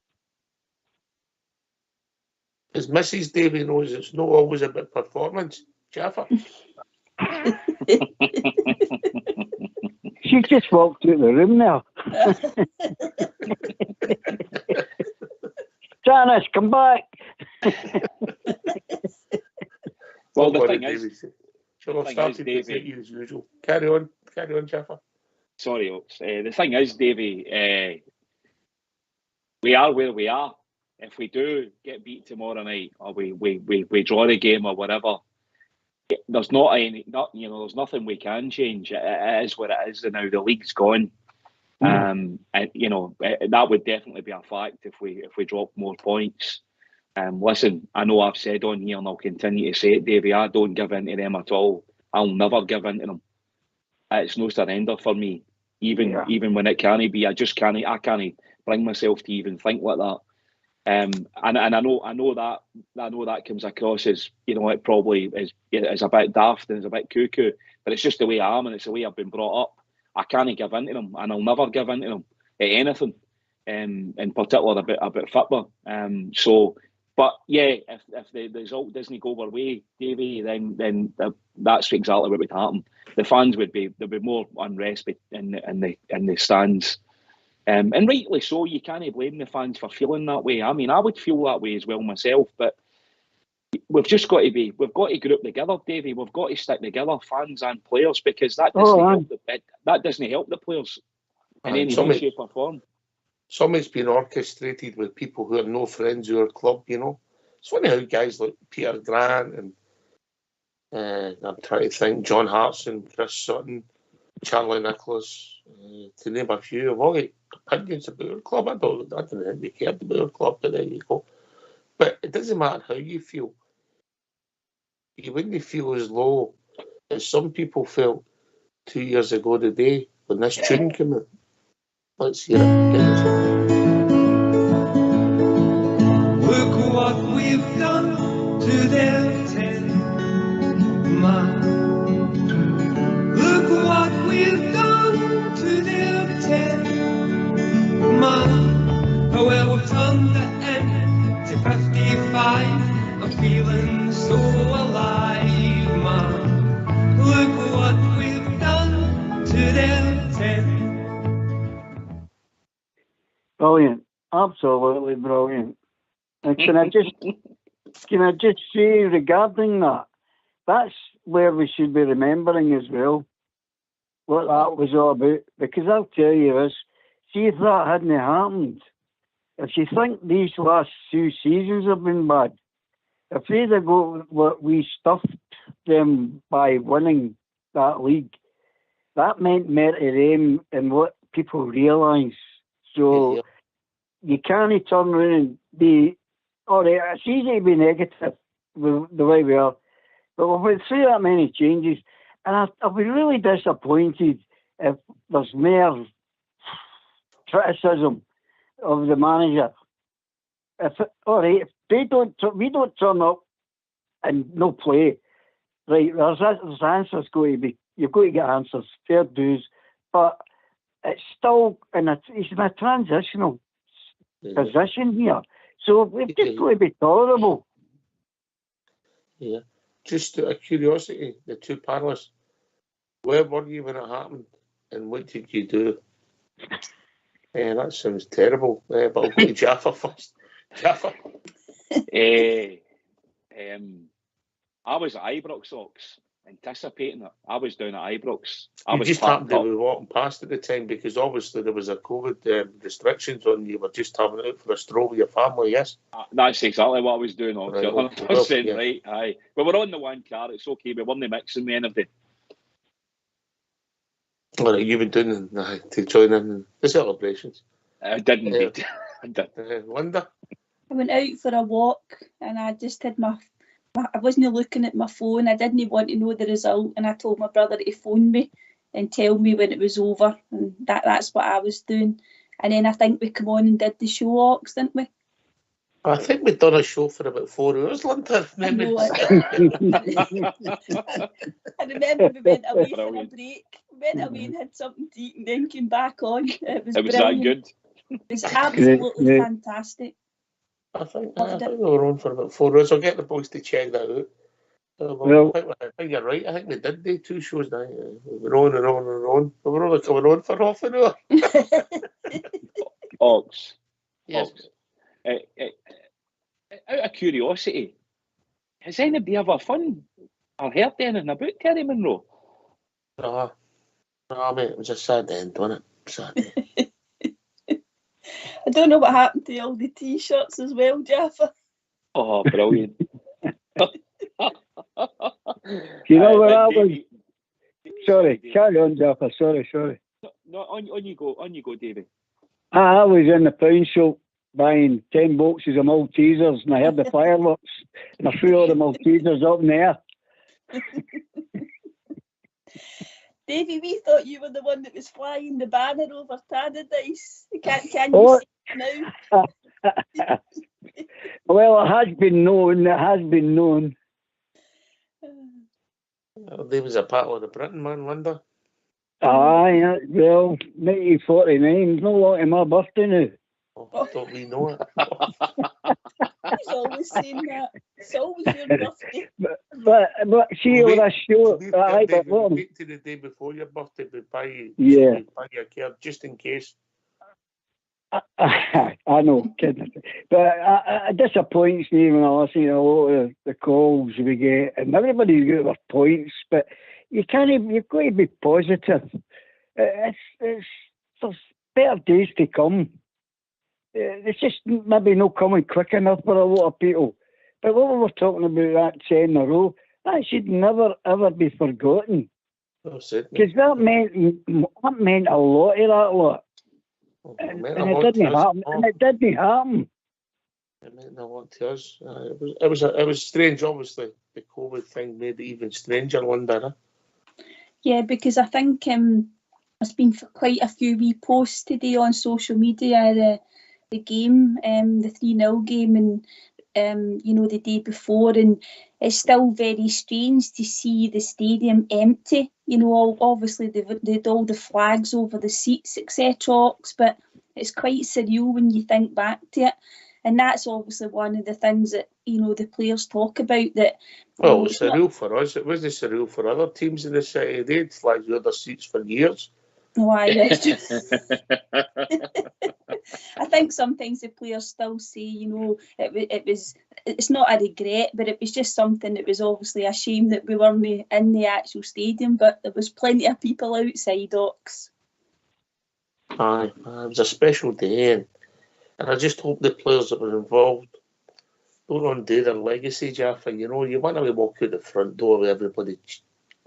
As Mrs. Davy knows, it's not always about performance. Jaffa? She just walked out the room now. Janice, come back. Well, the thing is, Davey, as usual. Carry on, Jaffa. Sorry, Oaks. The thing is, Davey, we are where we are. If we do get beat tomorrow night, or we draw the game or whatever, there's there's nothing we can change. It is what it is, and now the league's gone. And that would definitely be a fact if we drop more points. Listen, I know I've said on here, and I'll continue to say it, Davey, I don't give in to them at all. I'll never give in to them. It's no surrender for me. Even when it can't be, I can't bring myself to even think like that. And I know that comes across as, it probably is a bit daft and it's a bit cuckoo, but it's just the way I am and it's the way I've been brought up. I can't give in to them, and I'll never give in to them at anything, in particular about football. But yeah, if the result doesn't go our way, Davey, then that's exactly what would happen. The fans there'd be more unrest in the stands. And rightly so. You can't blame the fans for feeling that way. I mean, I would feel that way as well myself, but we've got to group together, Davey. We've got to stick together, fans and players, because that doesn't help the players in any way, shape or form. Something's been orchestrated with people who are no friends of our club, It's funny how guys like Peter Grant and I'm trying to think, John Hartson, Chris Sutton, Charlie Nicholas, to name a few, have all got opinions about our club. I don't think they cared about our club, but there you go. But it doesn't matter how you feel. You wouldn't feel as low as some people felt 2 years ago today when this tune came out. Let's hear it. Look what we've done to their 10 man. Look what we've done to their 10 man. Well, we've turned the end to 55. I'm feeling so alive, man. Look what we've done to their 10. Brilliant, absolutely brilliant. And can I just say regarding that, that's where we should be remembering as well what that was all about. Because I'll tell you this, see if that hadn't happened, if you think these last 2 seasons have been bad, if they'd have got what we stuffed them by winning that league, that meant more to them and what people realise. So you can't turn around and be, all right, it's easy to be negative with the way we are, but we've been through that many changes, and I'll be really disappointed if there's more criticism of the manager. If we don't turn up and no play, right? There's answers going to be. You've got to get answers, fair dues, but it's still he's in a transitional position here, so we've just got to be tolerable. Yeah, just out of curiosity, the two panelists, where were you when it happened, and what did you do? That sounds terrible. But I'll go to Jaffa first. Jaffa. I was at Ibrox, Ox, anticipating it. I was down at Ibrox. You just happened to be walking past at the time because obviously there was a COVID restrictions on. You were just having it out for a stroll with your family, yes? That's exactly what I was doing, Ox. Right, 100% yeah. right. Aye. We were on the one car. It's okay. We weren't mixing with anything. All right, you've been doing to join in the celebrations. I did indeed. I did. Linda? I went out for a walk and I just had I wasn't looking at my phone. I didn't want to know the result, and I told my brother to phone me and tell me when it was over, and that's what I was doing. And then I think we come on and did the show, Ox, didn't we? I think we'd done a show for about 4 hours, Linda. I remember we went away for a break. We went away and had something to eat and then came back on. It was brilliant. That good? It was absolutely fantastic. I think we were on for about 4 hours. I'll get the boys to check that out. I think you're right. I think we did do 2 shows now. We were on and on and on. We were only coming on for half an hour. Ox. Yes. Ox. Out of curiosity, has anybody ever fun or heard anything about Terry Monroe? No, mate, it was a sad end, wasn't it? Sad. I don't know what happened to all the T-shirts as well, Jaffa. Oh, brilliant. You know where I was? Sorry, carry on, Jaffa. Sorry. No, on you go, David. I was in the pound shop buying 10 boxes of Maltesers, and I heard the fireworks, and I threw all the Maltesers up in the air. Davey, we thought you were the one that was flying the banner over Tannadice. Can you see it now? Well, it has been known. There was a battle of the Britain, man, Linda. Aye, well, 1949, no long to my birthday now. Oh, don't we know it? He's always saying that. It's always your birthday. But see, with a show, wait till the day before your birthday to buy you a card just in case. I know, kidding. But it disappoints me when I listen to a lot of the calls we get, and everybody's got their points, but you've got to be positive. There's better days to come. It's just maybe not coming quick enough for a lot of people. But what we were talking about, that 10 in a row, that should never, ever be forgotten. Because that meant a lot to that lot. And it didn't happen. It meant a lot to us. It was strange, obviously. The COVID thing made it even stranger, Linda. Yeah, because I think there's been quite a few wee posts today on social media, the game, the 3-0 game, and the day before, and it's still very strange to see the stadium empty. Obviously they'd all the flags over the seats, etc. But it's quite surreal when you think back to it, and that's obviously one of the things that the players talk about. That well, it was surreal for us. It wasn't surreal for other teams in the city. They had flags over their seats for years. Why? I think sometimes the players still say, it's not a regret, but it was just something that was obviously a shame that we weren't in the actual stadium, but there was plenty of people outside, Ox. Aye, it was a special day, and I just hope the players that were involved don't undo their legacy, Jaffa. You want to walk out the front door with everybody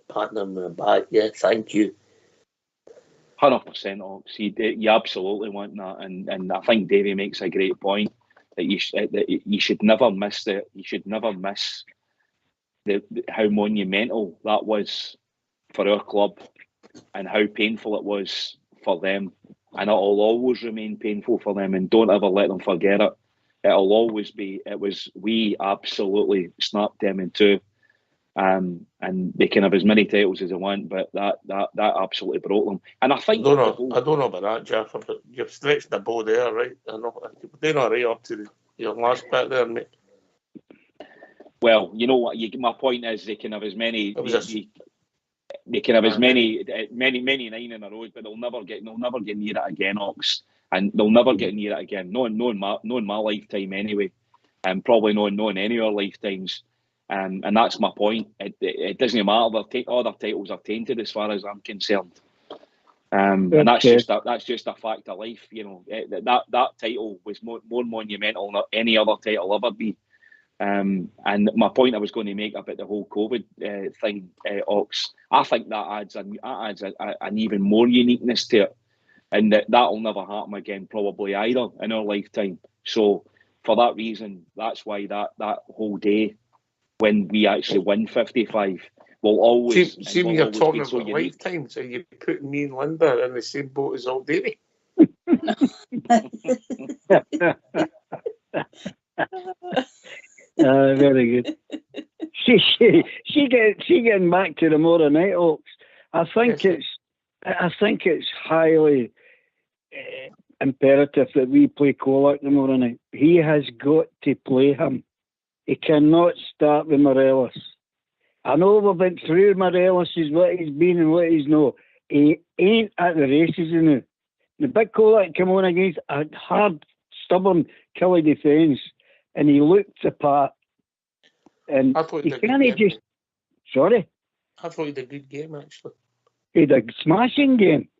patting them on the back. Yeah, thank you. 100%, Ox. You absolutely want that, and I think Davey makes a great point that you should never miss how monumental that was for our club and how painful it was for them, and it will always remain painful for them. And don't ever let them forget it. It'll always be. We absolutely snapped them in two. And they can have as many titles as they want, but that absolutely broke them. And I think I don't know about that, Jeff, but you've stretched the bow there, right? I know they're not right up to your last bit there, mate. Well, you know what? My point is, they can have as many. They can have as many 9 in a row, but they'll never get near it again, Ox, and they'll never get near it again. No in my lifetime anyway, and probably no in any of our lifetimes. And that's my point. It doesn't matter. All their titles are tainted as far as I'm concerned. And that's just a fact of life. You know, that title was more monumental than any other title ever be. And my point I was going to make about the whole COVID thing, Ox, I think that adds an even more uniqueness to it, and that'll never happen again probably either in our lifetime. So for that reason, that's why that whole day, when we actually win 55, will always... See when you're talking about lifetimes, are you putting me and Linda in the same boat as Old Davey? Very good. She getting back to tomorrow night, Oaks. I think it's highly imperative that we play Kolak tomorrow night. He has got to play him. He cannot start with Morelos. I know we've been through Morelos, is what he's been and what he's not. He ain't at the races now. The big Kolak came on against a hard, stubborn, killy defence, and he looked the part. And he can't just... Sorry? I thought he had a good game, actually. He had a smashing game.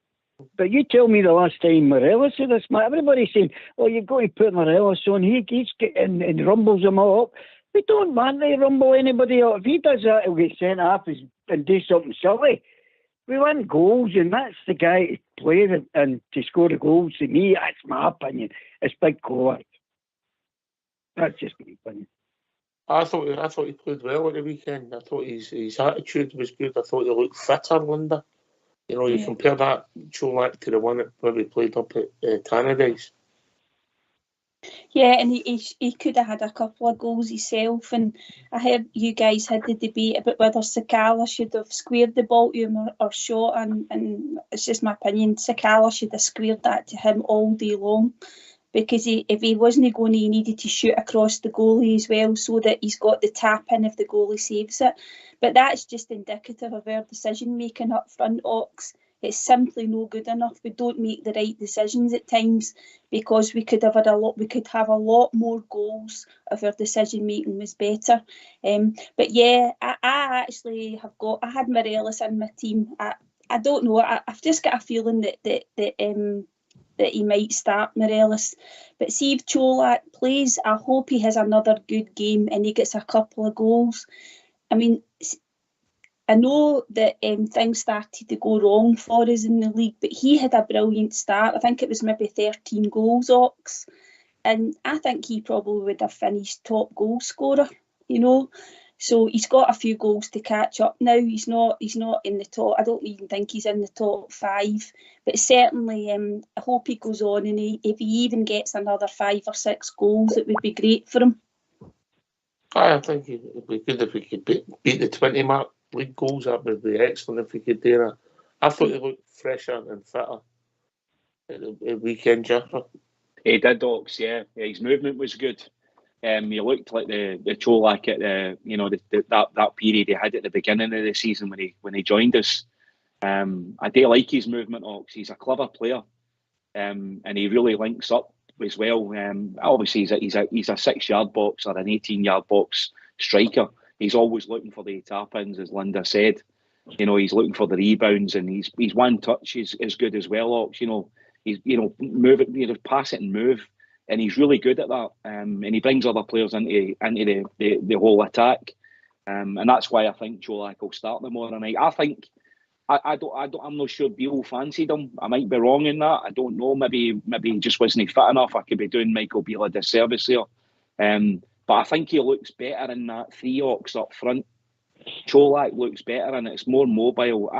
But you tell me the last time Morelos had a smash. Everybody's saying, oh, you've got to put Morelos on. He's getting and rumbles them all up. We don't want to rumble anybody up. If he does that, he'll get sent off and do something silly. We want goals, and that's the guy to play and to score the goals. To me, that's my opinion. It's Big Kolak. That's just my opinion. I thought he played well at the weekend. I thought his attitude was good. I thought he looked fitter, Linda. You know, you compare that Cholak to the one that probably played up at Tannadice. Yeah, and he could have had a couple of goals himself. And I heard you guys had the debate about whether Sakala should have squared the ball to him or shot. And it's just my opinion, Sakala should have squared that to him all day long. Because if he wasn't going to, he needed to shoot across the goalie as well, so that he's got the tap in if the goalie saves it. But that's just indicative of our decision making up front, Ox. It's simply no good enough. We don't make the right decisions at times, because we could have a lot more goals if our decision making was better. But yeah, I actually I had Morelos in my team. I don't know. I've just got a feeling that he might start Morelos. But see if Cholak plays, I hope he has another good game and he gets a couple of goals. I mean, I know that things started to go wrong for us in the league, but he had a brilliant start. I think it was maybe 13 goals, Ox. And I think he probably would have finished top goal scorer, you know. So he's got a few goals to catch up now. He's not in the top. I don't even think he's in the top 5. But certainly, I hope he goes on, and if he even gets another 5 or 6 goals, it would be great for him. I think it would be good if we could beat the 20 mark. League goals, that would be excellent if we could do that. I thought he looked fresher and fitter at the weekend, Jeffrey. He did, Ox, yeah. His movement was good. He looked like the Cholak at that period he had at the beginning of the season when he joined us. I do like his movement, Ox. He's a clever player, and he really links up as well. Obviously, he's a 6-yard box or an 18-yard box striker. He's always looking for the tap-ins, as Linda said. You know, he's looking for the rebounds, and he's one touch is good as well, Ox. You know, he's move it, pass it and move. And he's really good at that, and he brings other players into the whole attack, and that's why I think Cholak will start tomorrow night. I think I'm not sure Beale fancied him. I might be wrong in that. I don't know. Maybe he just wasn't fit enough. I could be doing Michael Beale a disservice here. But I think he looks better in that 3 Ox up front. Cholak looks better and it's more mobile.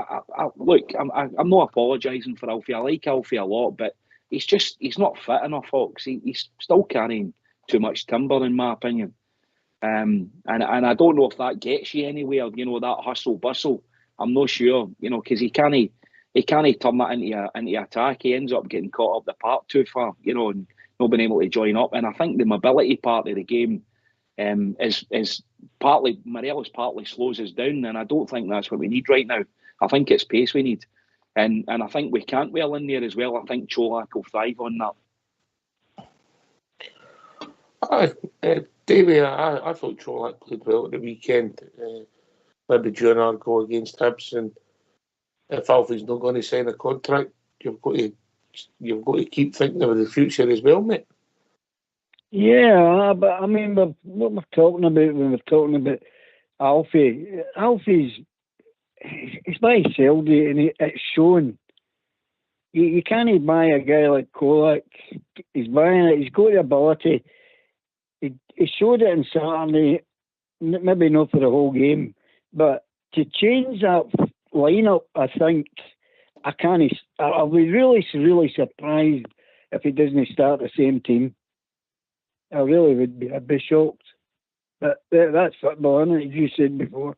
Look, I'm not apologising for Alfie. I like Alfie a lot, but he's not fit enough, Ox. He's still carrying too much timber, in my opinion. And I don't know if that gets you anywhere. You know, that hustle bustle. I'm not sure. You know, because he can't turn that into attack. He ends up getting caught up the park too far. You know, and not being able to join up. And I think the mobility part of the game is partly Morelos partly slows us down, and I don't think that's what we need right now. I think it's pace we need, and I think we can't well in there as well. I think Cholak will thrive on that. Davey, I thought Cholak played well at the weekend. Maybe during our goal against Hibs, and if Alfie's not going to sign a contract, you've got to keep thinking of the future as well, mate. Yeah, but I mean, what we're talking about when we're talking about Alfie's it's very seldom, and it's shown. You can't buy a guy like Cholak. He's buying it. He's got the ability. He showed it on Saturday, maybe not for the whole game, but to change that lineup, I think I can't. I'll be really, really surprised if he doesn't start the same team. I really would be. I'd be shocked. But that's football, isn't it? As you said before.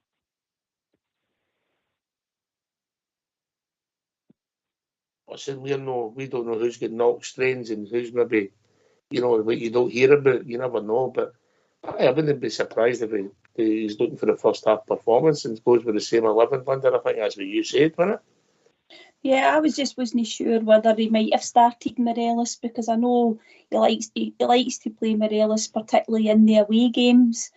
Listen, we don't know who's got knock strains and who's maybe, you know, what you don't hear about. You never know. But I wouldn't be surprised if he's looking for the first half performance and goes with the same 11, Linda. I think that's what you said, wasn't it? Yeah, I wasn't sure whether he might have started Morelos, because I know he likes to play Morelos, particularly in the away games.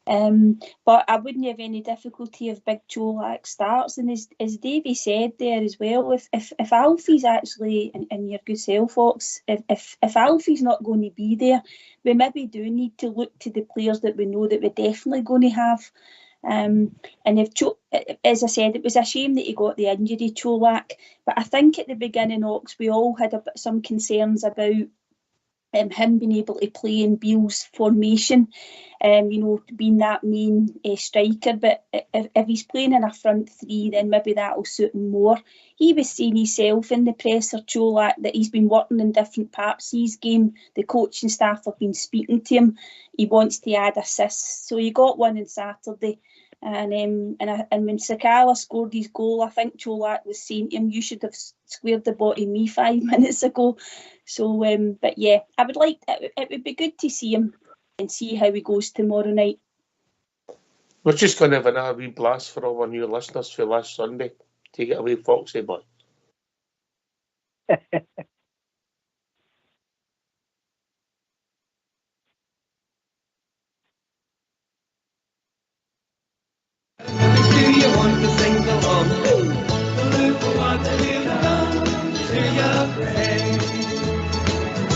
But I wouldn't have any difficulty if Big Cholak starts. And as Davey said there as well, if Alfie's actually, and your good self, Ox, if Alfie's not going to be there, we maybe do need to look to the players that we know that we're definitely going to have. And as I said, it was a shame that he got the injury, Cholak. But I think at the beginning, Ox, we all had some concerns about him being able to play in Beale's formation, you know, being that main striker. But if he's playing in a front 3, then maybe that'll suit him more. He was saying himself in the presser, Cholak, that he's been working in different parts of his game. The coaching staff have been speaking to him. He wants to add assists. So he got one on Saturday. And when Sakala scored his goal, I think Cholak was saying to him, "You should have squared the ball to me 5 minutes ago." So, but yeah, I would like it would be good to see him and see how he goes tomorrow night. We're just going to have another wee blast for all our new listeners for last Sunday. Take it away, Foxy boy. Do you want to sing along? Look what we've done to your friend.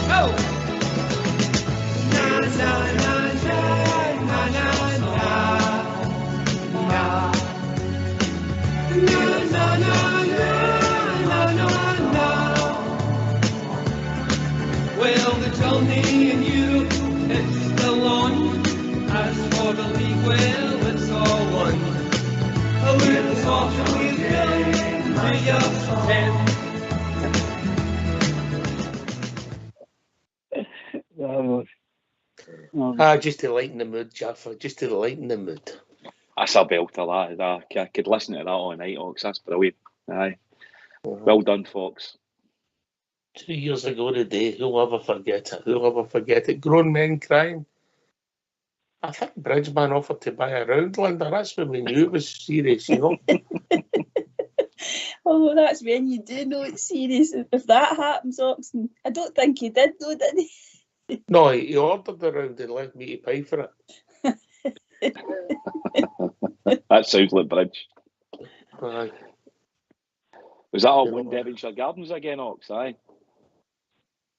Oh! Na na na na na na na na na na na na. Well, the Johnny and you, it's still on. As for the league, well, it's all one. A little softer we've done to your friend. Just to lighten the mood, Jaffa. Just to lighten the mood. That's a belter, that. I could listen to that all night, Ox. That's brilliant. Aye. Well done, Fox. 2 years ago today, who'll ever forget it? Who'll ever forget it? Grown men crying. I think Bridgeman offered to buy a round, Linda. That's when we knew it was serious, you know. Oh, that's when you do know it's serious. If that happens, Oxen, I don't think he did, though, did he? No, he ordered the round and left me to pay for it. That sounds like Bridge. Aye. Was that all in Devonshire Gardens again, Ox? Aye.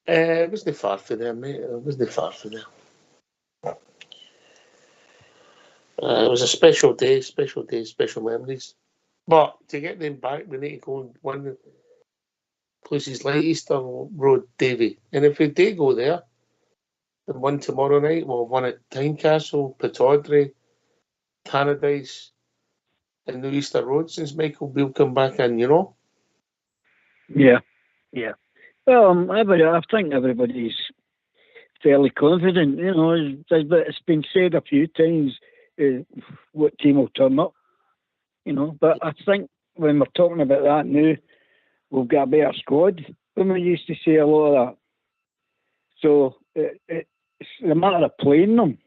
It wasn't far for them, mate. It wasn't far for them. It was a special day, special memories. But to get them back, we need to go and win places like Easter Road, Davy. And if we do go there and win tomorrow night, we'll win at Tynecastle, Pittodrie, Tannadice, and the Easter Road, since Michael Beale come back in, you know? Yeah. Well, I think everybody's fairly confident. You know, it's been said a few times what team will turn up. You know, but I think when we're talking about that now, we've got a better squad than we used to say a lot of that. So it's a matter of playing them.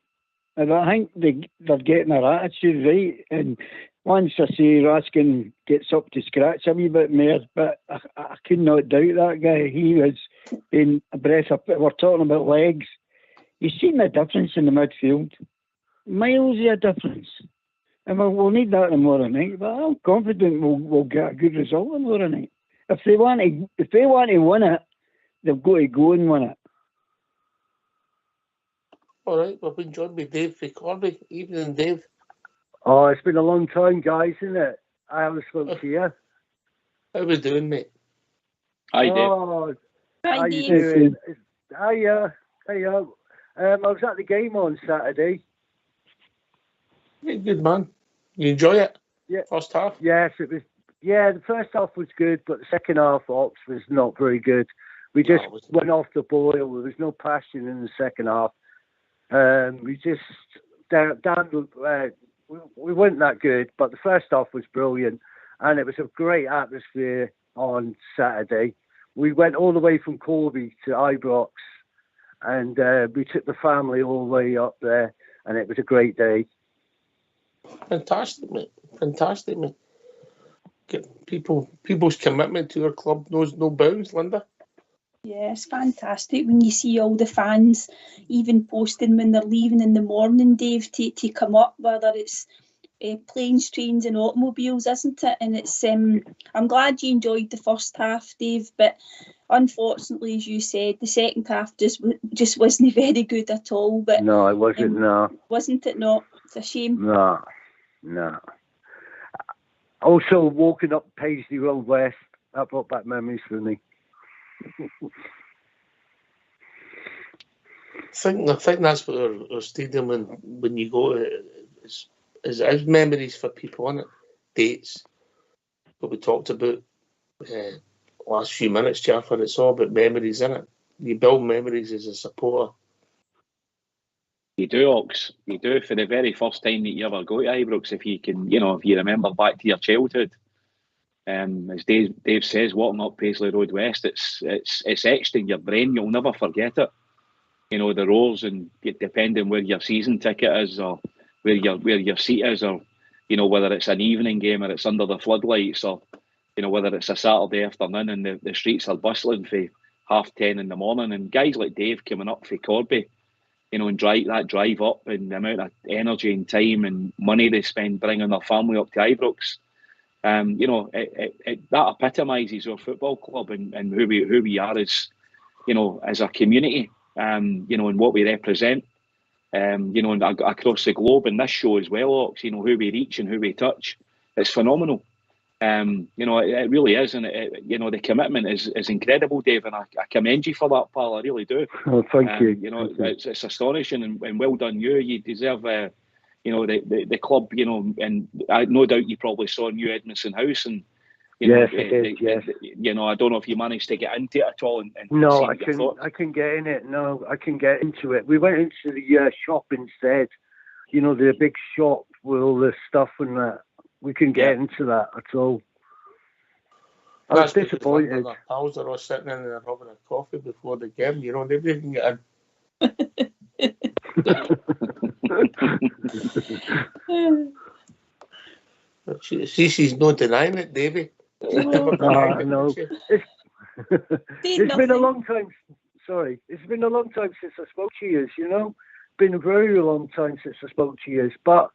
And I think they're getting their attitude right. And once I see Raskin gets up to scratch a wee bit more, but I could not doubt that guy. He was in a breath of, we're talking about legs. You've seen the difference in the midfield. Miles of a difference. And we'll need that tomorrow night, but I'm confident we'll get a good result tomorrow night. If they want to win it, they've got to go and win it. All right, we've been joined by Dave Corby. Evening, Dave. Oh, it's been a long time, guys, isn't it? I haven't spoken to you. How we doing, mate? Hi, Dave. Oh, Hi, how Dave. you doing? Hiya. I was at the game on Saturday. Yeah, good, man. You enjoy it? Yeah. First half? Yes, it was. Yeah, the first half was good, but the second half, Ox was not very good. We just went off the boil. There was no passion in the second half. We just we weren't that good, but the first half was brilliant, and it was a great atmosphere on Saturday. We went all the way from Corby to Ibrox, and we took the family all the way up there, and it was a great day. Fantastic, mate. Fantastic, mate. People's commitment to your club knows no bounds, Linda. Yeah, it's fantastic when you see all the fans even posting when they're leaving in the morning, Dave, to come up, whether it's planes, trains and automobiles, isn't it? And it's I'm glad you enjoyed the first half, Dave, but unfortunately, as you said, the second half just wasn't very good at all. But no, it wasn't. No, wasn't it? Not. It's a shame. No. Also, walking up Paisley Road West, that brought back memories for me. I think that's what our stadium, and when you go to is memories for people, isn't it? Dates. What we talked about last few minutes, Jaffa. It's all about memories, isn't it? You build memories as a supporter. You do, Ox. You do. For the very first time that you ever go to Ibrox, if you remember back to your childhood. As Dave says, walking up Paisley Road West, it's etched in your brain. You'll never forget it. You know, the rows, and depending where your season ticket is, or where your seat is, or whether it's an evening game or it's under the floodlights, or whether it's a Saturday afternoon and the streets are bustling for 10:30 in the morning, and guys like Dave coming up for Corby, and drive up, and the amount of energy and time and money they spend bringing their family up to Ibrox. That epitomises our football club and who we are as a community, and what we represent, and across the globe. And this show as well, Ox, who we reach and who we touch, it's phenomenal. It really is, and the commitment is incredible, Dave, and I commend you for that, pal. I really do. Oh, thank you. It's astonishing, and well done you. You deserve the club, and no doubt you probably saw New Edmondson House, and yes, I did. Yes. I don't know if you managed to get into it at all. And no, I can get in it. No, I can get into it. We went into the shop instead. The big shop with all the stuff and that. We couldn't get into that at all. I was disappointed. The pals are all sitting in there having a coffee before the game. They didn't get in. She's not denying it, Davy. No. It's been a long time. Sorry, it's been a long time since I spoke to you. Been a very long time since I spoke to you. But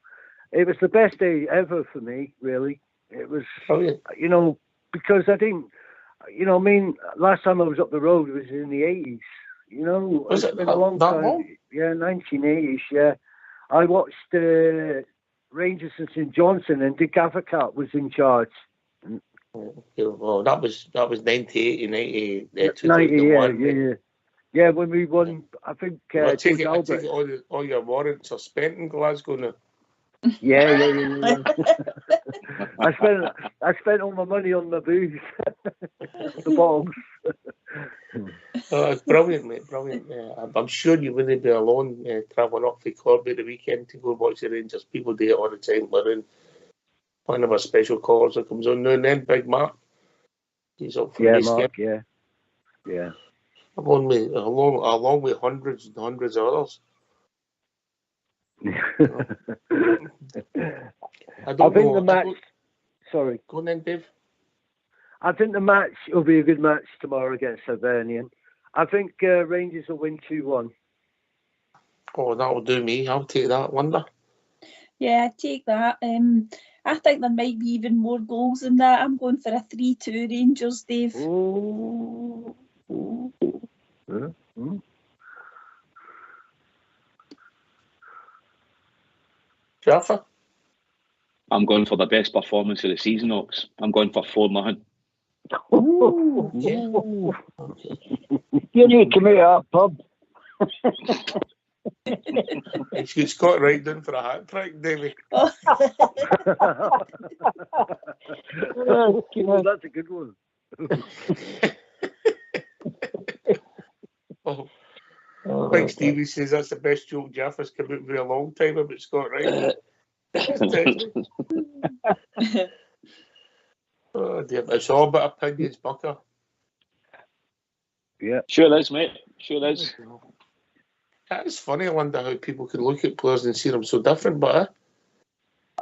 it was the best day ever for me. Really, it was. Because I didn't. Last time I was up the road was in the 80s. Was it's been a long time. Yeah, 1980s. Yeah, I watched Rangers and St Johnstone, and Dick Gaffercat was in charge. Well, that was 98, 90, 2001. Yeah, when we won, I think I take it Albert. all your warrants are spent in Glasgow now. Yeah. I spent all my money on the booze, the bottles. It's brilliant, mate, brilliant. I'm sure you wouldn't be alone travelling up for Corby the weekend to go watch the Rangers. People do it all the time. We're in one of our special callers that comes on now and then, Big Mark. He's up for Mark, yeah. Along with hundreds and hundreds of others. I think the match. Sorry. Go on then, Dave. I think the match will be a good match tomorrow against Hibernian. I think Rangers will win 2-1. Oh, that'll do me. I'll take that, Wonder. Yeah, I'd take that. I think there might be even more goals than that. I'm going for a 3-2 Rangers, Dave. Jaffa? I'm going for the best performance of the season, Ox. I'm going for 4-0. You need to meet up, pub. She's got right down for a hat trick, Davey. Oh, that's a good one. I think Stevie says that's the best joke Jaffa's come out for a long time about Scott Wright. Oh dear, it's all about opinions, Bucker. Yeah. Sure is, mate. Sure is. It's funny, I wonder how people can look at players and see them so different, but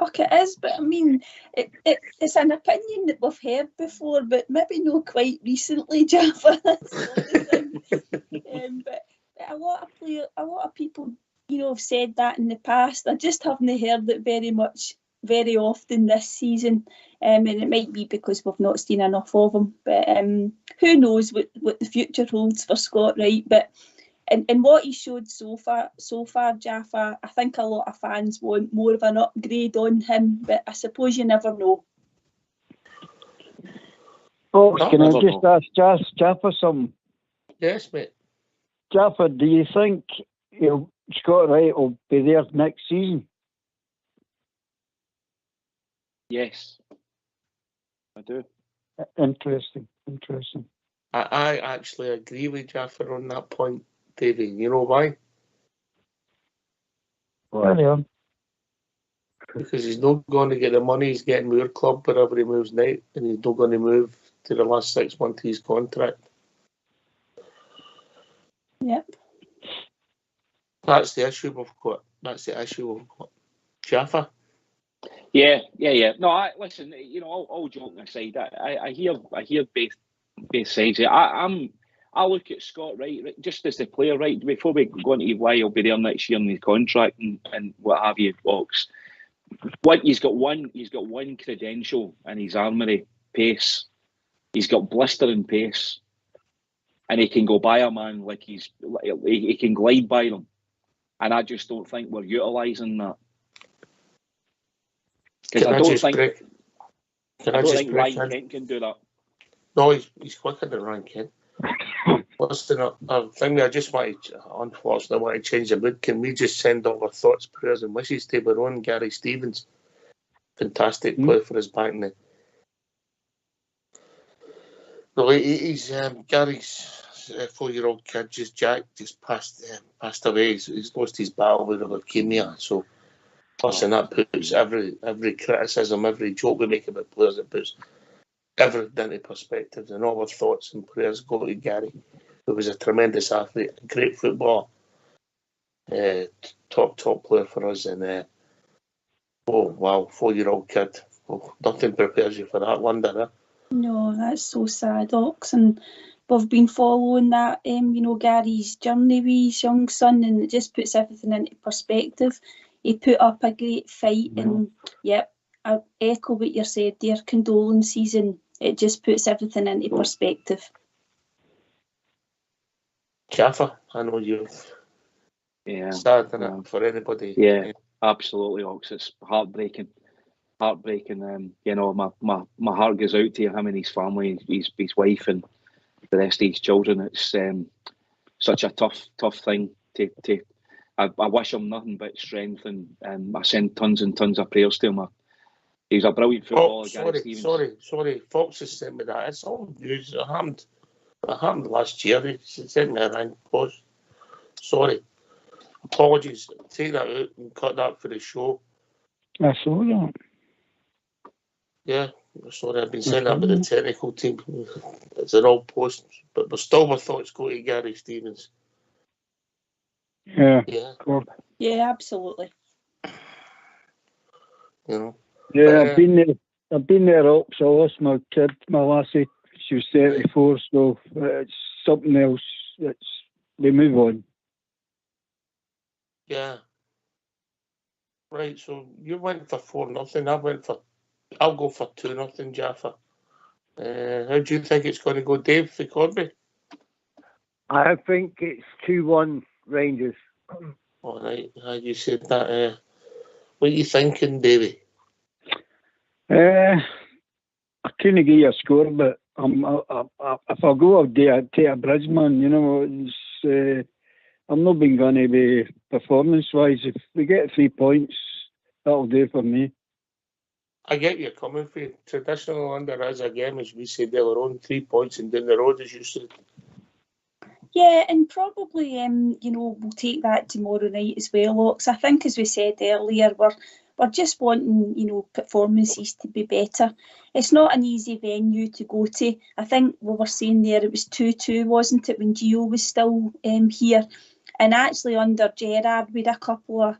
Okay, it is, but I mean, it's an opinion that we've heard before, but maybe not quite recently, Jaffa. That's the only thing. But a lot of people, have said that in the past. I just haven't heard it very often this season, and it might be because we've not seen enough of them. But who knows what the future holds for Scott Wright? But and what he showed so far, Jaffa, I think a lot of fans want more of an upgrade on him, but I suppose you never know. Oh, can I just ask Jaffa something? Yes, mate. Jaffa, do you think Scott Wright will be there next season? Yes, I do. Interesting. I actually agree with Jaffa on that point, Davey. You know why? Well, because he's not going to get the money he's getting with your club wherever he moves now, and he's not going to move to the last 6 months of his contract. Yep. That's the issue we've got. Jaffa? Yeah. No, listen. All joking aside, I hear both sides. I look at Scott Wright just as the player, right? Before we go into why he'll be there next year in his contract and what have you, Box. He's got one credential in his armoury: pace. He's got blistering pace, and he can go by a man like he can glide by them. And I just don't think we're utilising that. Because I don't think Ryan Kent can do that. No, he's quicker than Ryan Kent. Listen, I just want to change the mood. Can we just send all our thoughts, prayers and wishes to our own Gary Stevens? Fantastic play for us back now. No, he's Gary's 4-year-old kid, Jack, passed away. He's lost his battle with leukemia. So, listen, that puts every criticism, every joke we make about players, it puts everything into perspective, and all our thoughts and prayers go to Gary, who was a tremendous athlete, a great footballer, top player for us, and 4-year-old kid. Oh, nothing prepares you for that, Wonder, huh? No, that's so sad, Ox, and we've been following that, Gary's journey with his young son, and it just puts everything into perspective. He put up a great fight, and I echo what you said there, condolences, and it just puts everything into perspective. Jaffa, I know you've sad for anybody. Yeah. Absolutely, Ox. It's heartbreaking. You know, my heart goes out to him and his family, his wife, and the rest of his children. It's such a tough thing to. I wish him nothing but strength, and I send tons and tons of prayers to him. He's a brilliant footballer, Sorry. Fox has sent me that. It's all news. It happened last year. He sent me a rank post. Sorry. Apologies. Take that out and cut that for the show. I saw that. Yeah, sorry, I've been saying that with the technical team. It's an old post, but we're still my thoughts go to Gary Stevens. Yeah. Yeah, absolutely. You know. Yeah, I've been there up, so I lost my kid, my lassie. She was 34, so it's something else. We move on. Yeah. Right, so you went for 4-0. I'll go for 2-0, Jaffa. How do you think it's going to go, Dave, for Corby? I think it's 2-1 Rangers. All right, you said that. What are you thinking, Davey? I couldn't give you a score, but if I go, I'd take a Bridgeman. You know, I'm not being going to be performance-wise. If we get 3 points, that'll do for me. I get you coming for you. Traditional under as a game, as we said, they were on 3 points and down the road, as you said. Yeah, and probably, you know, we'll take that tomorrow night as well, Ox. I think, as we said earlier, we're just wanting, you know, performances to be better. It's not an easy venue to go to. I think we were saying there it was 2-2, wasn't it, when Gio was still here? And actually under Gerrard, we had a couple of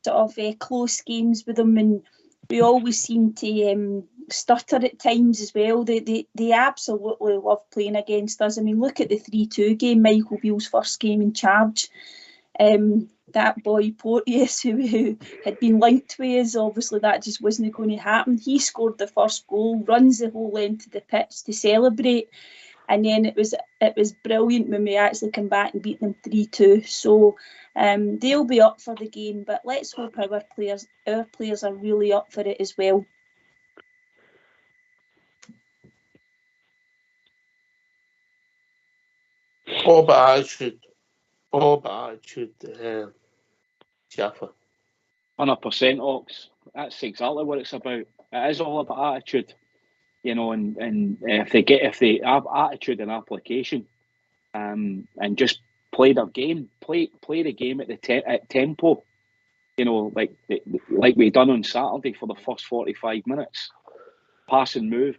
sort of close games with them, and we always seem to stutter at times as well. They absolutely love playing against us. I mean, look at the 3-2 game, Michael Beale's first game in charge. That boy Porteous, who had been linked with us, obviously that just wasn't going to happen. He scored the first goal, runs the whole length of the pitch to celebrate, and then it was brilliant when we actually come back and beat them 3-2. So they'll be up for the game, but let's hope our players are really up for it as well. All about attitude, Jaffa. 100%, Ox. That's exactly what it's about. It is all about attitude, you know, and if they have attitude and application, and just play their game, play the game at tempo, you know, like we done on Saturday for the first 45 minutes. Pass and move,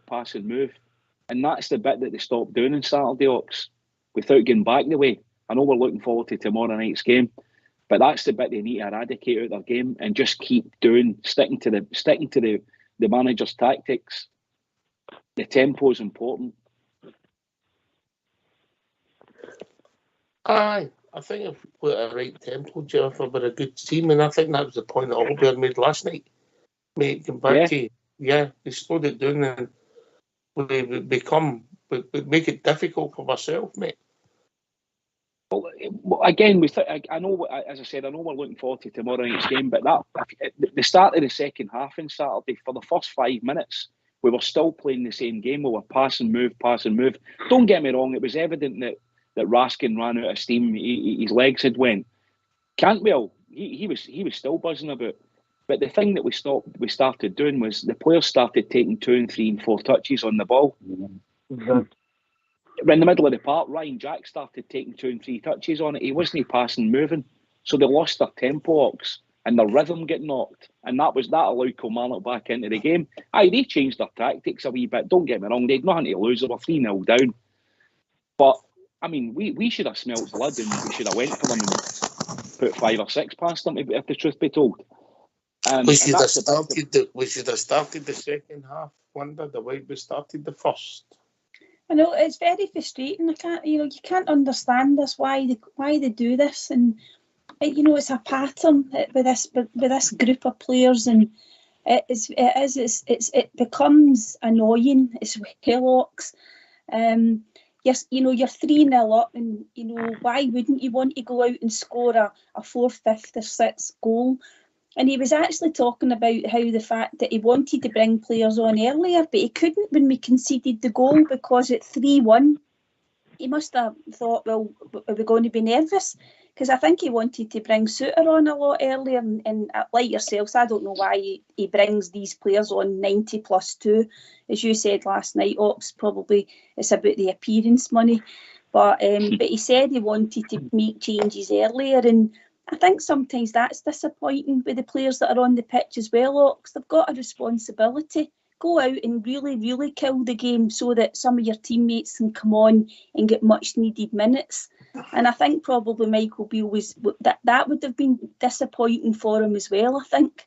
and that's the bit that they stopped doing on Saturday, Ox, without getting back the way. I know we're looking forward to tomorrow night's game, but that's the bit they need to eradicate out of their game and just keep doing, sticking to the manager's tactics. The tempo is important. Aye, I think if we got a right tempo, Jennifer, with a good team, and I think that was the point that Albert made last night. Mate, come back to you. Yeah, we slowed it down and we make it difficult for ourselves, mate. Well, again, I know, as I said, I know we're looking forward to tomorrow night's game, but the start of the second half on Saturday, for the first 5 minutes, we were still playing the same game. We were pass and move. Don't get me wrong, it was evident that Raskin ran out of steam. His legs had went. Cantwell, he was still buzzing about. But the thing that we started doing was the players started taking 2 and 3 and 4 touches on the ball. Mm-hmm. In the middle of the park, Ryan Jack started taking 2 and 3 touches on it. He wasn't passing, moving. So they lost their tempo, Ox, and their rhythm get knocked. And that allowed Kilmarnock back into the game. Aye, they changed their tactics a wee bit. Don't get me wrong, they'd nothing to lose. They were 3-0 down. But, I mean, we should have smelt blood and we should have went for them and put 5 or 6 past them, if the truth be told. We should have started the second half, Wonder, the way we started the first. I know it's very frustrating. You can't understand this, why they do this, and it's a pattern with this group of players, and it becomes annoying as well, Ox. Yes, you're 3-0 up, and why wouldn't you want to go out and score a 4th, 5th, or 6th goal? And he was actually talking about how the fact that he wanted to bring players on earlier, but he couldn't when we conceded the goal, because at 3-1, he must have thought, well, are we going to be nervous? Because I think he wanted to bring Suter on a lot earlier. And like yourselves, I don't know why he brings these players on 90 plus 2. As you said last night, Ox, probably it's about the appearance money. But he said he wanted to make changes earlier. And I think sometimes that's disappointing with the players that are on the pitch as well, Ox. They've got a responsibility. Go out and really, really kill the game so that some of your teammates can come on and get much needed minutes. And I think probably Michael Beale was that would have been disappointing for him as well, I think.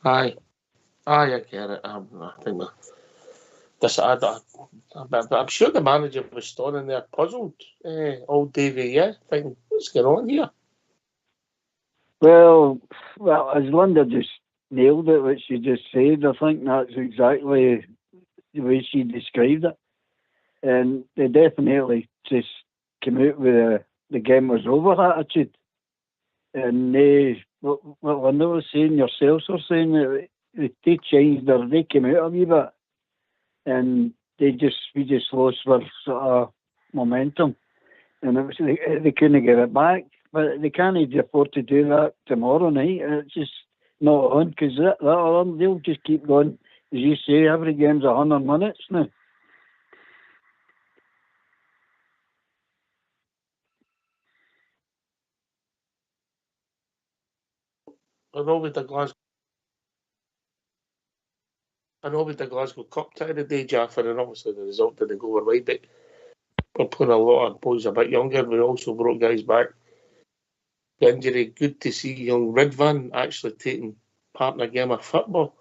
Aye, I get it. I think I'm sure the manager was standing there puzzled all day. Yeah, thinking, what's going on here? Well, as Linda just nailed it, what she just said, I think that's exactly the way she described it. And they definitely just came out with the game was over attitude. And what Linda was saying, yourselves were saying, that they changed they came out a wee bit. And we just lost our sort of momentum. And they couldn't get it back. But they can't afford to do that tomorrow night. It's just not on, because they'll just keep going. As you say, every game's 100 minutes now. I know with the Glasgow Cup tie today, Jaffer, and obviously the result didn't go our way, but we're putting a lot of boys a bit younger. We also brought guys back. The injury, good to see young Ridvan actually taking part in a game of football,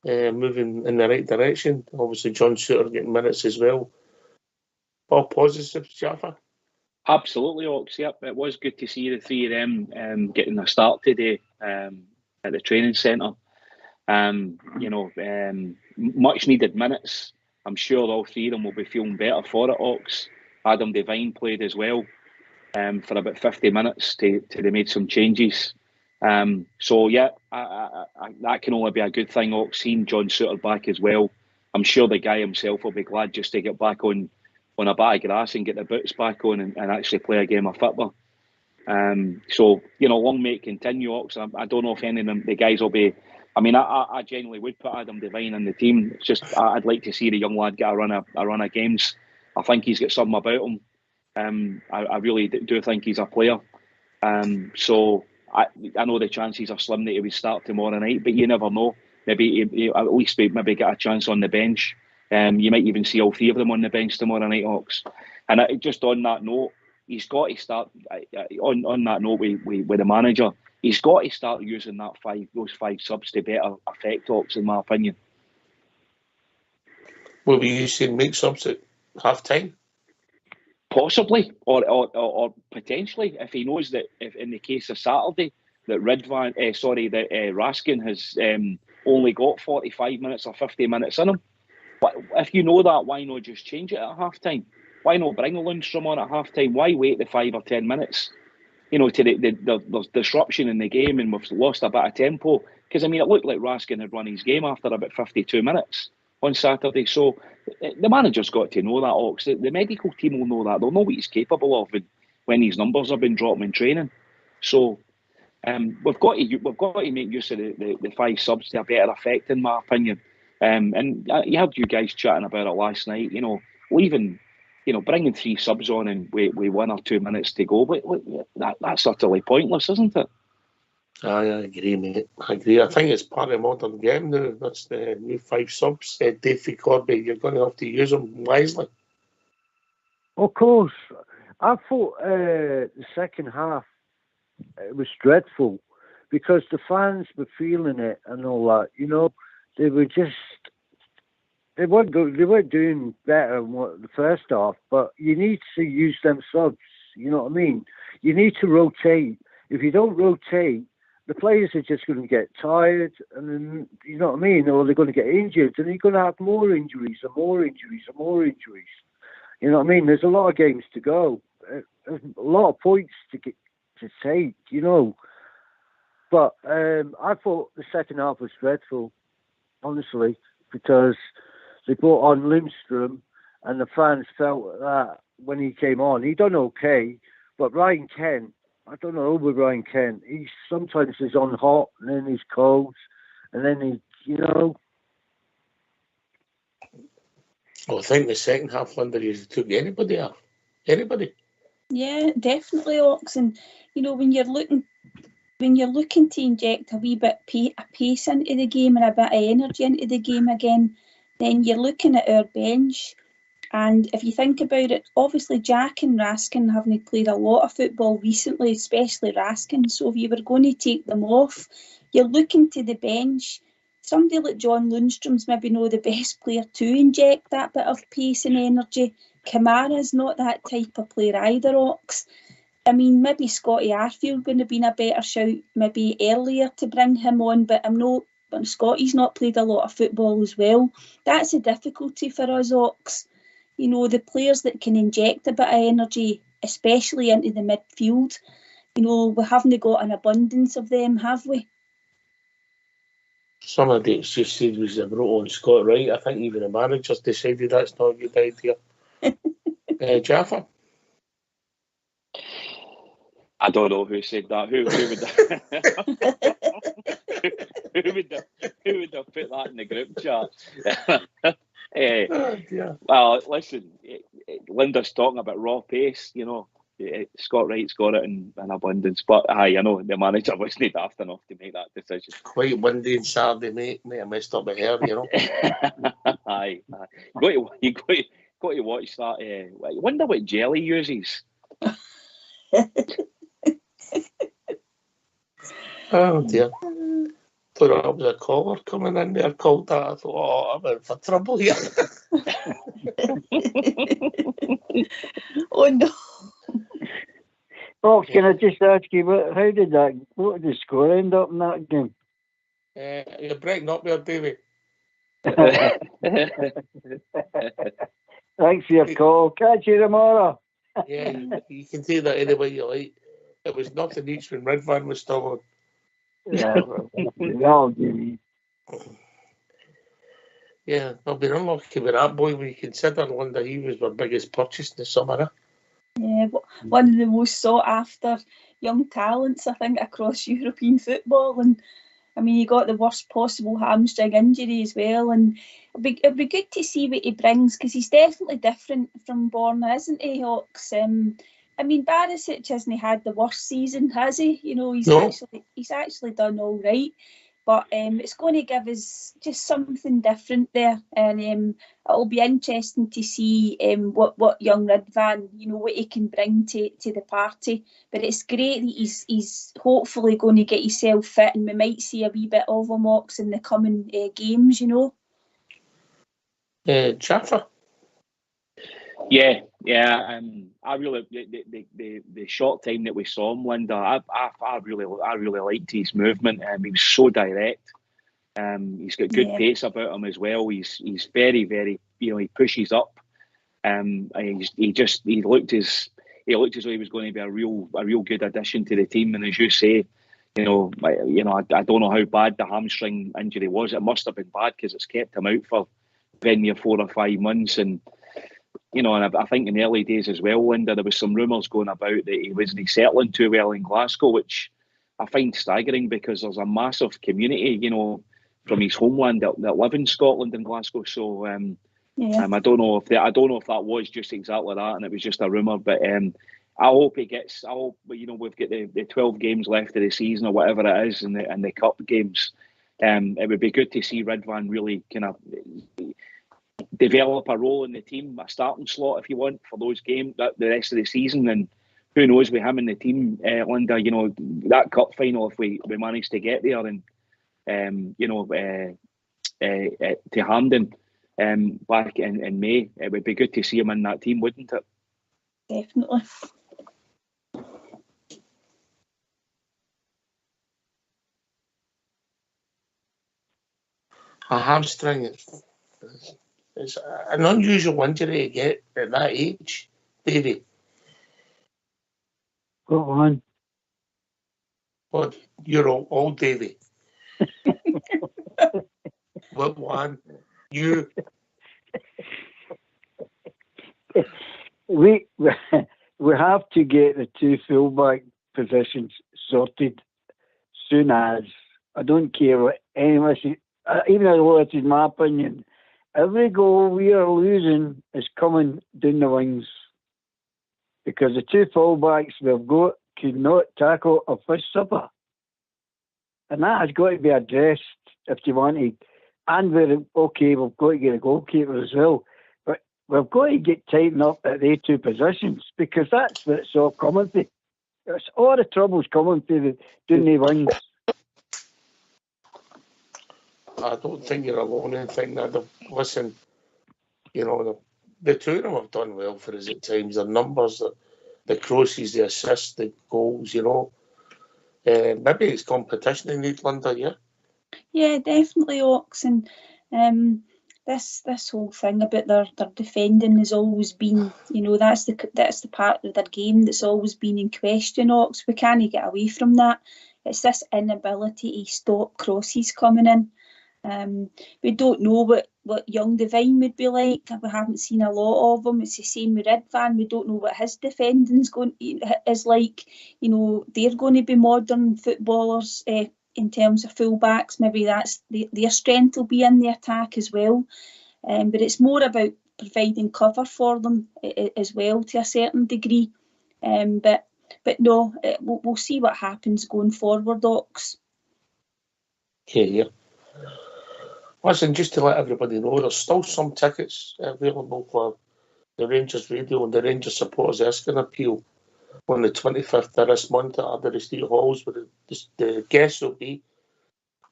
moving in the right direction. Obviously, John Suter getting minutes as well. All positives, Jaffa? Absolutely, Ox. Yep, it was good to see the three of them getting a start today at the training centre. Much needed minutes. I'm sure all three of them will be feeling better for it, Ox. Adam Devine played as well for about 50 minutes till they made some changes. So, yeah, that can only be a good thing, Ox. Seeing John Suter back as well. I'm sure the guy himself will be glad just to get back on a bat of grass and get the boots back on and actually play a game of football. So, long may it continue, Ox. I don't know if any of them, the guys will be... I mean, I genuinely would put Adam Devine in the team. It's just I'd like to see the young lad get a run of games. I think he's got something about him. I really do think he's a player. So I know the chances are slim that he will start tomorrow night, but you never know. Maybe he at least maybe get a chance on the bench. You might even see all three of them on the bench tomorrow night, Ox. And just on that note, he's got to start on that note with the manager. He's got to start using those five subs to better effect, Ox, in my opinion. Will we use to make subs at half time? Possibly, or potentially, if he knows that, if in the case of Saturday, that Raskin has only got 45 minutes or 50 minutes in him. But if you know that, why not just change it at half time? Why not bring Lundstrom on at half time? Why wait the 5 or 10 minutes? To the disruption in the game, and we've lost a bit of tempo. Because, I mean, it looked like Raskin had run his game after about 52 minutes on Saturday. So the manager's got to know that, Ox. The medical team will know that. They'll know what he's capable of when his numbers have been dropped in training. So we've got to make use of the five subs to a better effect, in my opinion. And you heard you guys chatting about it last night. Leaving. Bringing three subs on and with 1 or 2 minutes to go, but that's utterly pointless, isn't it? I agree, mate. I agree. I think it's part of the modern game now. That's the new 5 subs. Davey Corby, you're going to have to use them wisely. Of course. I thought the second half it was dreadful because the fans were feeling it and all that. They were just... They weren't doing better than the first half, but you need to use them subs. You know what I mean? You need to rotate. If you don't rotate, the players are just going to get tired, and then, you know what I mean? Or they're going to get injured, and you're going to have more injuries and more injuries and more injuries. You know what I mean? There's a lot of games to go. There's a lot of points to take. But I thought the second half was dreadful, honestly, because they brought on Lindstrom, and the fans felt that when he came on, he done okay. But Ryan Kent, I don't know with Ryan Kent. Sometimes he's on hot, and then he's cold, and then Well, I think the second half, Linda, you took anybody off. Anybody. Yeah, definitely, Ox. And when you're looking to inject a wee bit of pace into the game and a bit of energy into the game again, then you're looking at our bench. And if you think about it, obviously Jack and Raskin haven't played a lot of football recently, especially Raskin. So if you were going to take them off, you're looking to the bench. Somebody like John Lundstrom's maybe not the best player to inject that bit of pace and energy. Kamara's not that type of player either, Ox. I mean, maybe Scotty Arfield would have been a better shout maybe earlier to bring him on, but Scotty's not played a lot of football as well. That's a difficulty for us, Ox. The players that can inject a bit of energy, especially into the midfield, we haven't got an abundance of them, have we? Somebody just said was they brought on Scott Wright. I think even the managers decided that's not a good idea. Jaffa? I don't know who said that. Who would have put that in the group chat? Well, listen, Linda's talking about raw pace, Scott Wright's got it in abundance, but I know the manager wasn't daft enough to make that decision. Quite windy on Saturday, mate. I messed up my hair, Aye. You got to watch that. I wonder what gel he uses. Oh dear. Thought I was a caller coming in there, called that. I thought, I'm in for trouble here. Oh no. Oh, can I just ask you, what did the score end up in that game? You're breaking up there, Davey. Thanks for your call. Catch you tomorrow. Yeah, you can take that any way you like. It was nothing each when Red Van was still on. Yeah, well, yeah, I've been unlucky with that boy. We consider Linda, he was my biggest purchase in the summer. Yeah, one of the most sought after young talents, I think, across European football. And I mean, he got the worst possible hamstring injury as well. And it'd be good to see what he brings, because he's definitely different from Borna, isn't he, Hawks? I mean, Barisic hasn't had the worst season, has he? He's actually done all right. But it's going to give us just something different there, and it'll be interesting to see what young Ridvan, what he can bring to the party. But it's great that he's hopefully going to get himself fit, and we might see a wee bit of him, Ox, in the coming games. Jaffa. Yeah. I really the short time that we saw him, Linda, I really liked his movement. He was so direct. He's got good pace about him as well. He's very, very, he pushes up. He looked as though he was going to be a real good addition to the team. And as you say, I don't know how bad the hamstring injury was. It must have been bad, because it's kept him out for been near 4 or 5 months. And and I think in the early days as well, Linda, there was some rumours going about that he wasn't settling too well in Glasgow, which I find staggering, because there's a massive community, from his homeland that live in Scotland and Glasgow. So I don't know if that was just exactly that, and it was just a rumour. But I hope he gets. I hope we've got the 12 games left of the season or whatever it is, and the cup games. It would be good to see Ridvan really kind of develop a role in the team, a starting slot if you want for those games, the rest of the season. And who knows with him in the team, Linda, that cup final, if we manage to get there, and to Hampden back in May, it would be good to see him in that team, wouldn't it? Definitely. A hamstring is an unusual injury to get at that age, Davey. Go on. What? You're all Davy. What one? You. We have to get the two fullback positions sorted soon as. I don't care what anyone says, even though it is my opinion. Every goal we are losing is coming down the wings because the two fullbacks we've got could not tackle a fish supper. And that has got to be addressed if you want to. And we've got to get a goalkeeper as well. But we've got to get tightened up at the two positions because that's what it's all coming to. It's all the troubles coming to down the wings. I don't think you're alone in thinking that. Listen, you know, the two of them have done well for us at times. Their numbers, the crosses, the assists, the goals, you know. Maybe it's competition in East London, yeah? Yeah, definitely, Ox. And this whole thing about their defending has always been, you know, that's the part of their game that's always been in question, Ox. We can't get away from that. It's this inability to stop crosses coming in. We don't know what young Devine would be like. We haven't seen a lot of him. It's the same with Ridvan. We don't know what his defending's is like. You know, they're going to be modern footballers in terms of fullbacks. Maybe that's their strength will be in the attack as well. But it's more about providing cover for them as well to a certain degree. But no, we'll see what happens going forward, Ox. Yeah. Listen, just to let everybody know, there's still some tickets available for the Rangers Radio and the Rangers Supporters Erskine Appeal on the 25th of this month at Adderley Street Halls, where the guests will be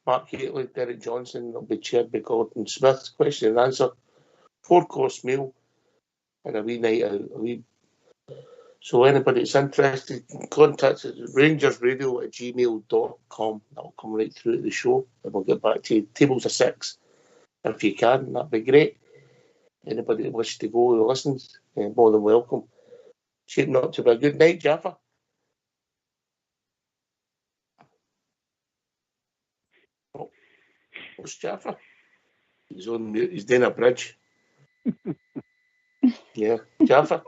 Mark Gately, Derek Johnson, will be chaired by Gordon Smith, question and answer, 4-course meal, and a wee night out. So anybody that's interested, can contact us at rangersradio@gmail.com. That'll come right through to the show, and we'll get back to you. Tables of 6, if you can, that'd be great. Anybody that wishes to go who listens, more than welcome. Shaping up to be a good night, Jaffa. Oh, what's Jaffa? He's on mute. He's doing a bridge. Yeah, Jaffa.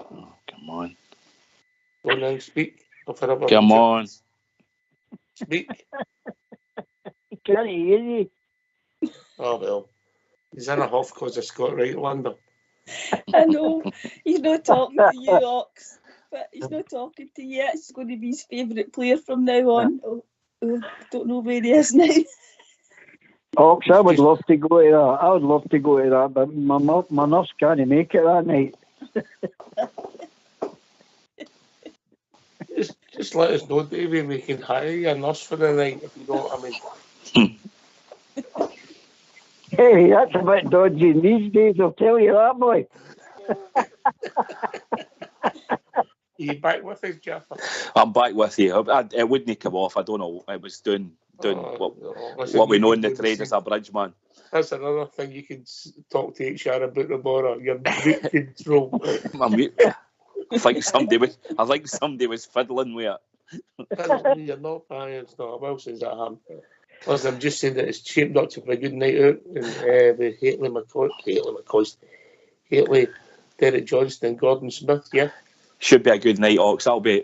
Oh, come on. Go on and speak. Come on. Speak. Can't hear you. Oh, well. He's in a huff because of Scott Rightlander. I know. He's not talking to you, Ox. But he's not talking to you. It's going to be his favourite player from now on. I don't know where he is now. Ox, I would love to go to that. I would love to go to that, but my nurse can't make it that night. Just let us know, Davey. We can hire you a nurse for the night, if you know what I mean. Hey, that's a bit dodgy these days, I'll tell you that, boy. Are you back with us, Jaffa? I'm back with you. It wouldn't come off. I don't know. It was doing what we know in the trade as a bridge man. That's another thing you can talk to HR about tomorrow. Your mute control. My mute. I think somebody was fiddling with it. You're not buying. It's not. Well, since that happened. Listen, I'm just saying that it's shaped up to be a good night out, and with Haitley, Derek Johnston, and Gordon Smith. Yeah. Should be a good night, Ox. It'll be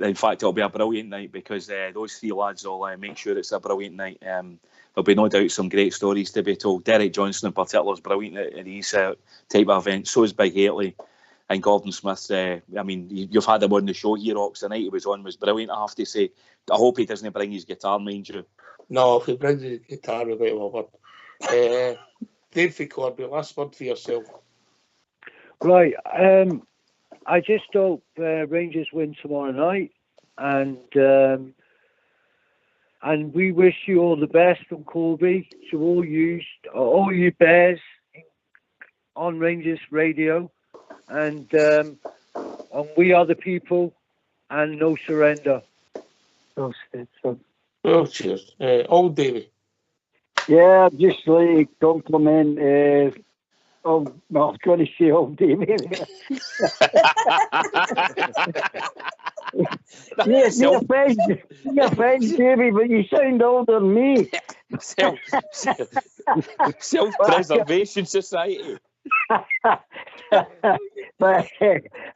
a brilliant night because those three lads will make sure it's a brilliant night. There'll be no doubt some great stories to be told. Derek Johnson in particular is brilliant at these type of events. So is Big Haitley and Gordon Smith. I mean, you've had him on the show here, Ox. The night he was on was brilliant, I have to say. I hope he doesn't bring his guitar, mind you. No, if he brings his guitar, we'll get over. Dave Corby, last word for yourself. Right. I just hope Rangers win tomorrow night, and we wish you all the best from Corby to all you Bears on Rangers Radio, and we are the people, and no surrender. Oh, cheers. Old Davey. Yeah, just like compliment. I was going to say Old Davey. No offence, Davey, but you sound older than me. Self-preservation society. But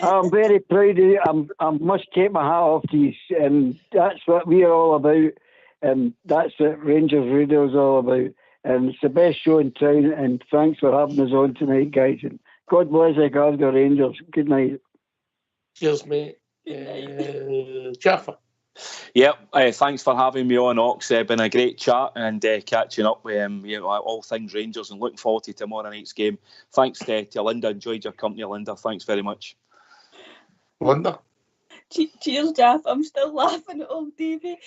I'm very proud of you. I must take my hat off to you, and that's what we are all about, and that's what Rangers Radio is all about. And it's the best show in town, and thanks for having us on tonight, guys. And God bless the Glasgow Rangers. Good night. Cheers, mate. Jaffa. Yep, thanks for having me on, Ox. Been a great chat and catching up with all things Rangers, and looking forward to tomorrow night's game. Thanks to Linda. Enjoyed your company, Linda. Thanks very much. Linda. Cheers, Jaff. I'm still laughing at old Davey.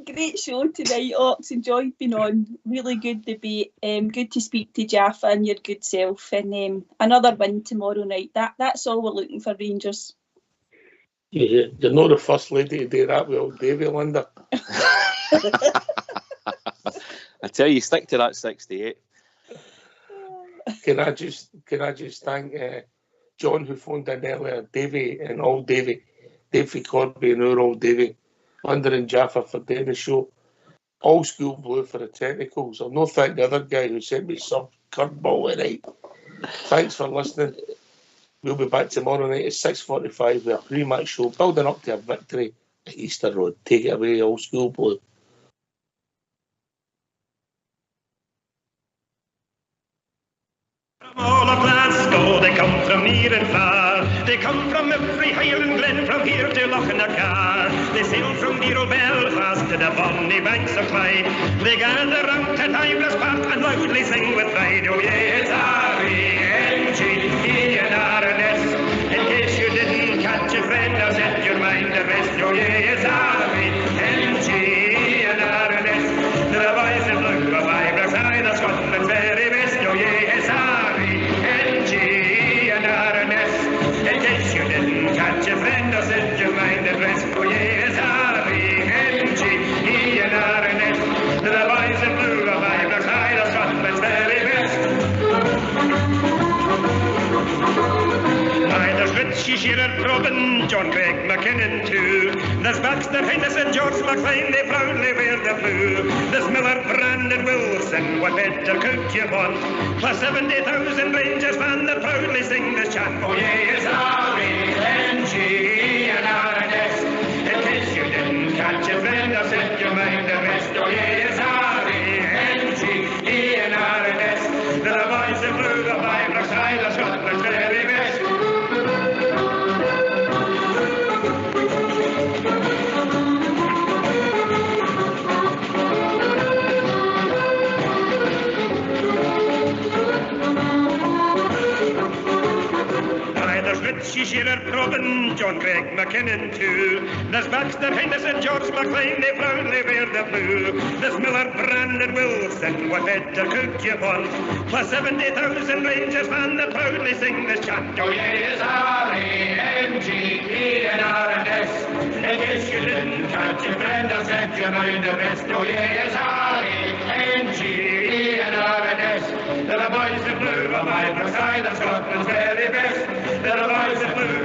Great show tonight, Ox. Enjoyed being on. Really good debate. Good to speak to Jaffa and your good self. And another win tomorrow night. That's all we're looking for, Rangers. Yeah, you're not the first lady to do that with old Davey, Linda. I tell you, stick to that 68. Can I just thank John, who phoned in earlier, Davey and old Davey. Davey Corby and our old Davey, Linda and Jaffa for doing the show. All school blue for the technicals. I'll not thank the other guy who sent me some curveball tonight. Thanks for listening. We'll be back tomorrow night at 6:45 with a pre-match show building up to a victory at Easter Road. Take it away, all school blue. From all of Glasgow, they come from near and far. They come from every highland glen, from here to Lochnacar. They sail from dear old Belfast to the bonny banks of Clyde. They gather round to Timeless Park and loudly sing with pride. Oh yeah, it's R-E-N-G-E-N-R-N-S. In case you didn't catch a friend, I'll set your mind at rest. Oh yeah, it's R-E-N-G-E-N-R-N-S. The boys in blue of Ibrox High, the Scotland's very best. Oh yeah, it's R-E-N-G-E-N-R-N-S. In case you didn't catch a friend, I'll set your mind at rest. Oh yeah, it's R-E-N-G-E-N-R-N-S. The boys in blue of Ibrox High, the Scotland's very best. There's Richie Shearer, Robin, John Craig McKinnon too. There's Baxter, Hines and George McLean, they proudly wear the blue. There's Miller, Brandon, Wilson, what better could you want? Plus 70,000 Rangers fans that proudly sing this chant. Oh yeah, it's R-E-N-G-E-N-R-N-S. In case you didn't catch a friend, I'll set your mind at rest. Oh yeah, it's R-E-N-G-E-N-R-N-S. The boys in blue, the Ibrox High, the Scotland's very best. Richie Shearer, Robin, John Craig McKinnon too. There's Baxter, Hines and George McLean, they proudly wear the blue. There's Miller, Brandon, Wilson, what better could you want? Plus 70,000 Rangers fans that proudly sing this chant. Oh yeah, it's R-E-N-G-E-N-R-N-S. In case you didn't catch your friend, I'll set your mind at rest. Oh yeah, it's R-E-N-G-E-N-R-N-S. They're the boys in blue of Ibrox High, the Scotland's very best. They're the boys in blue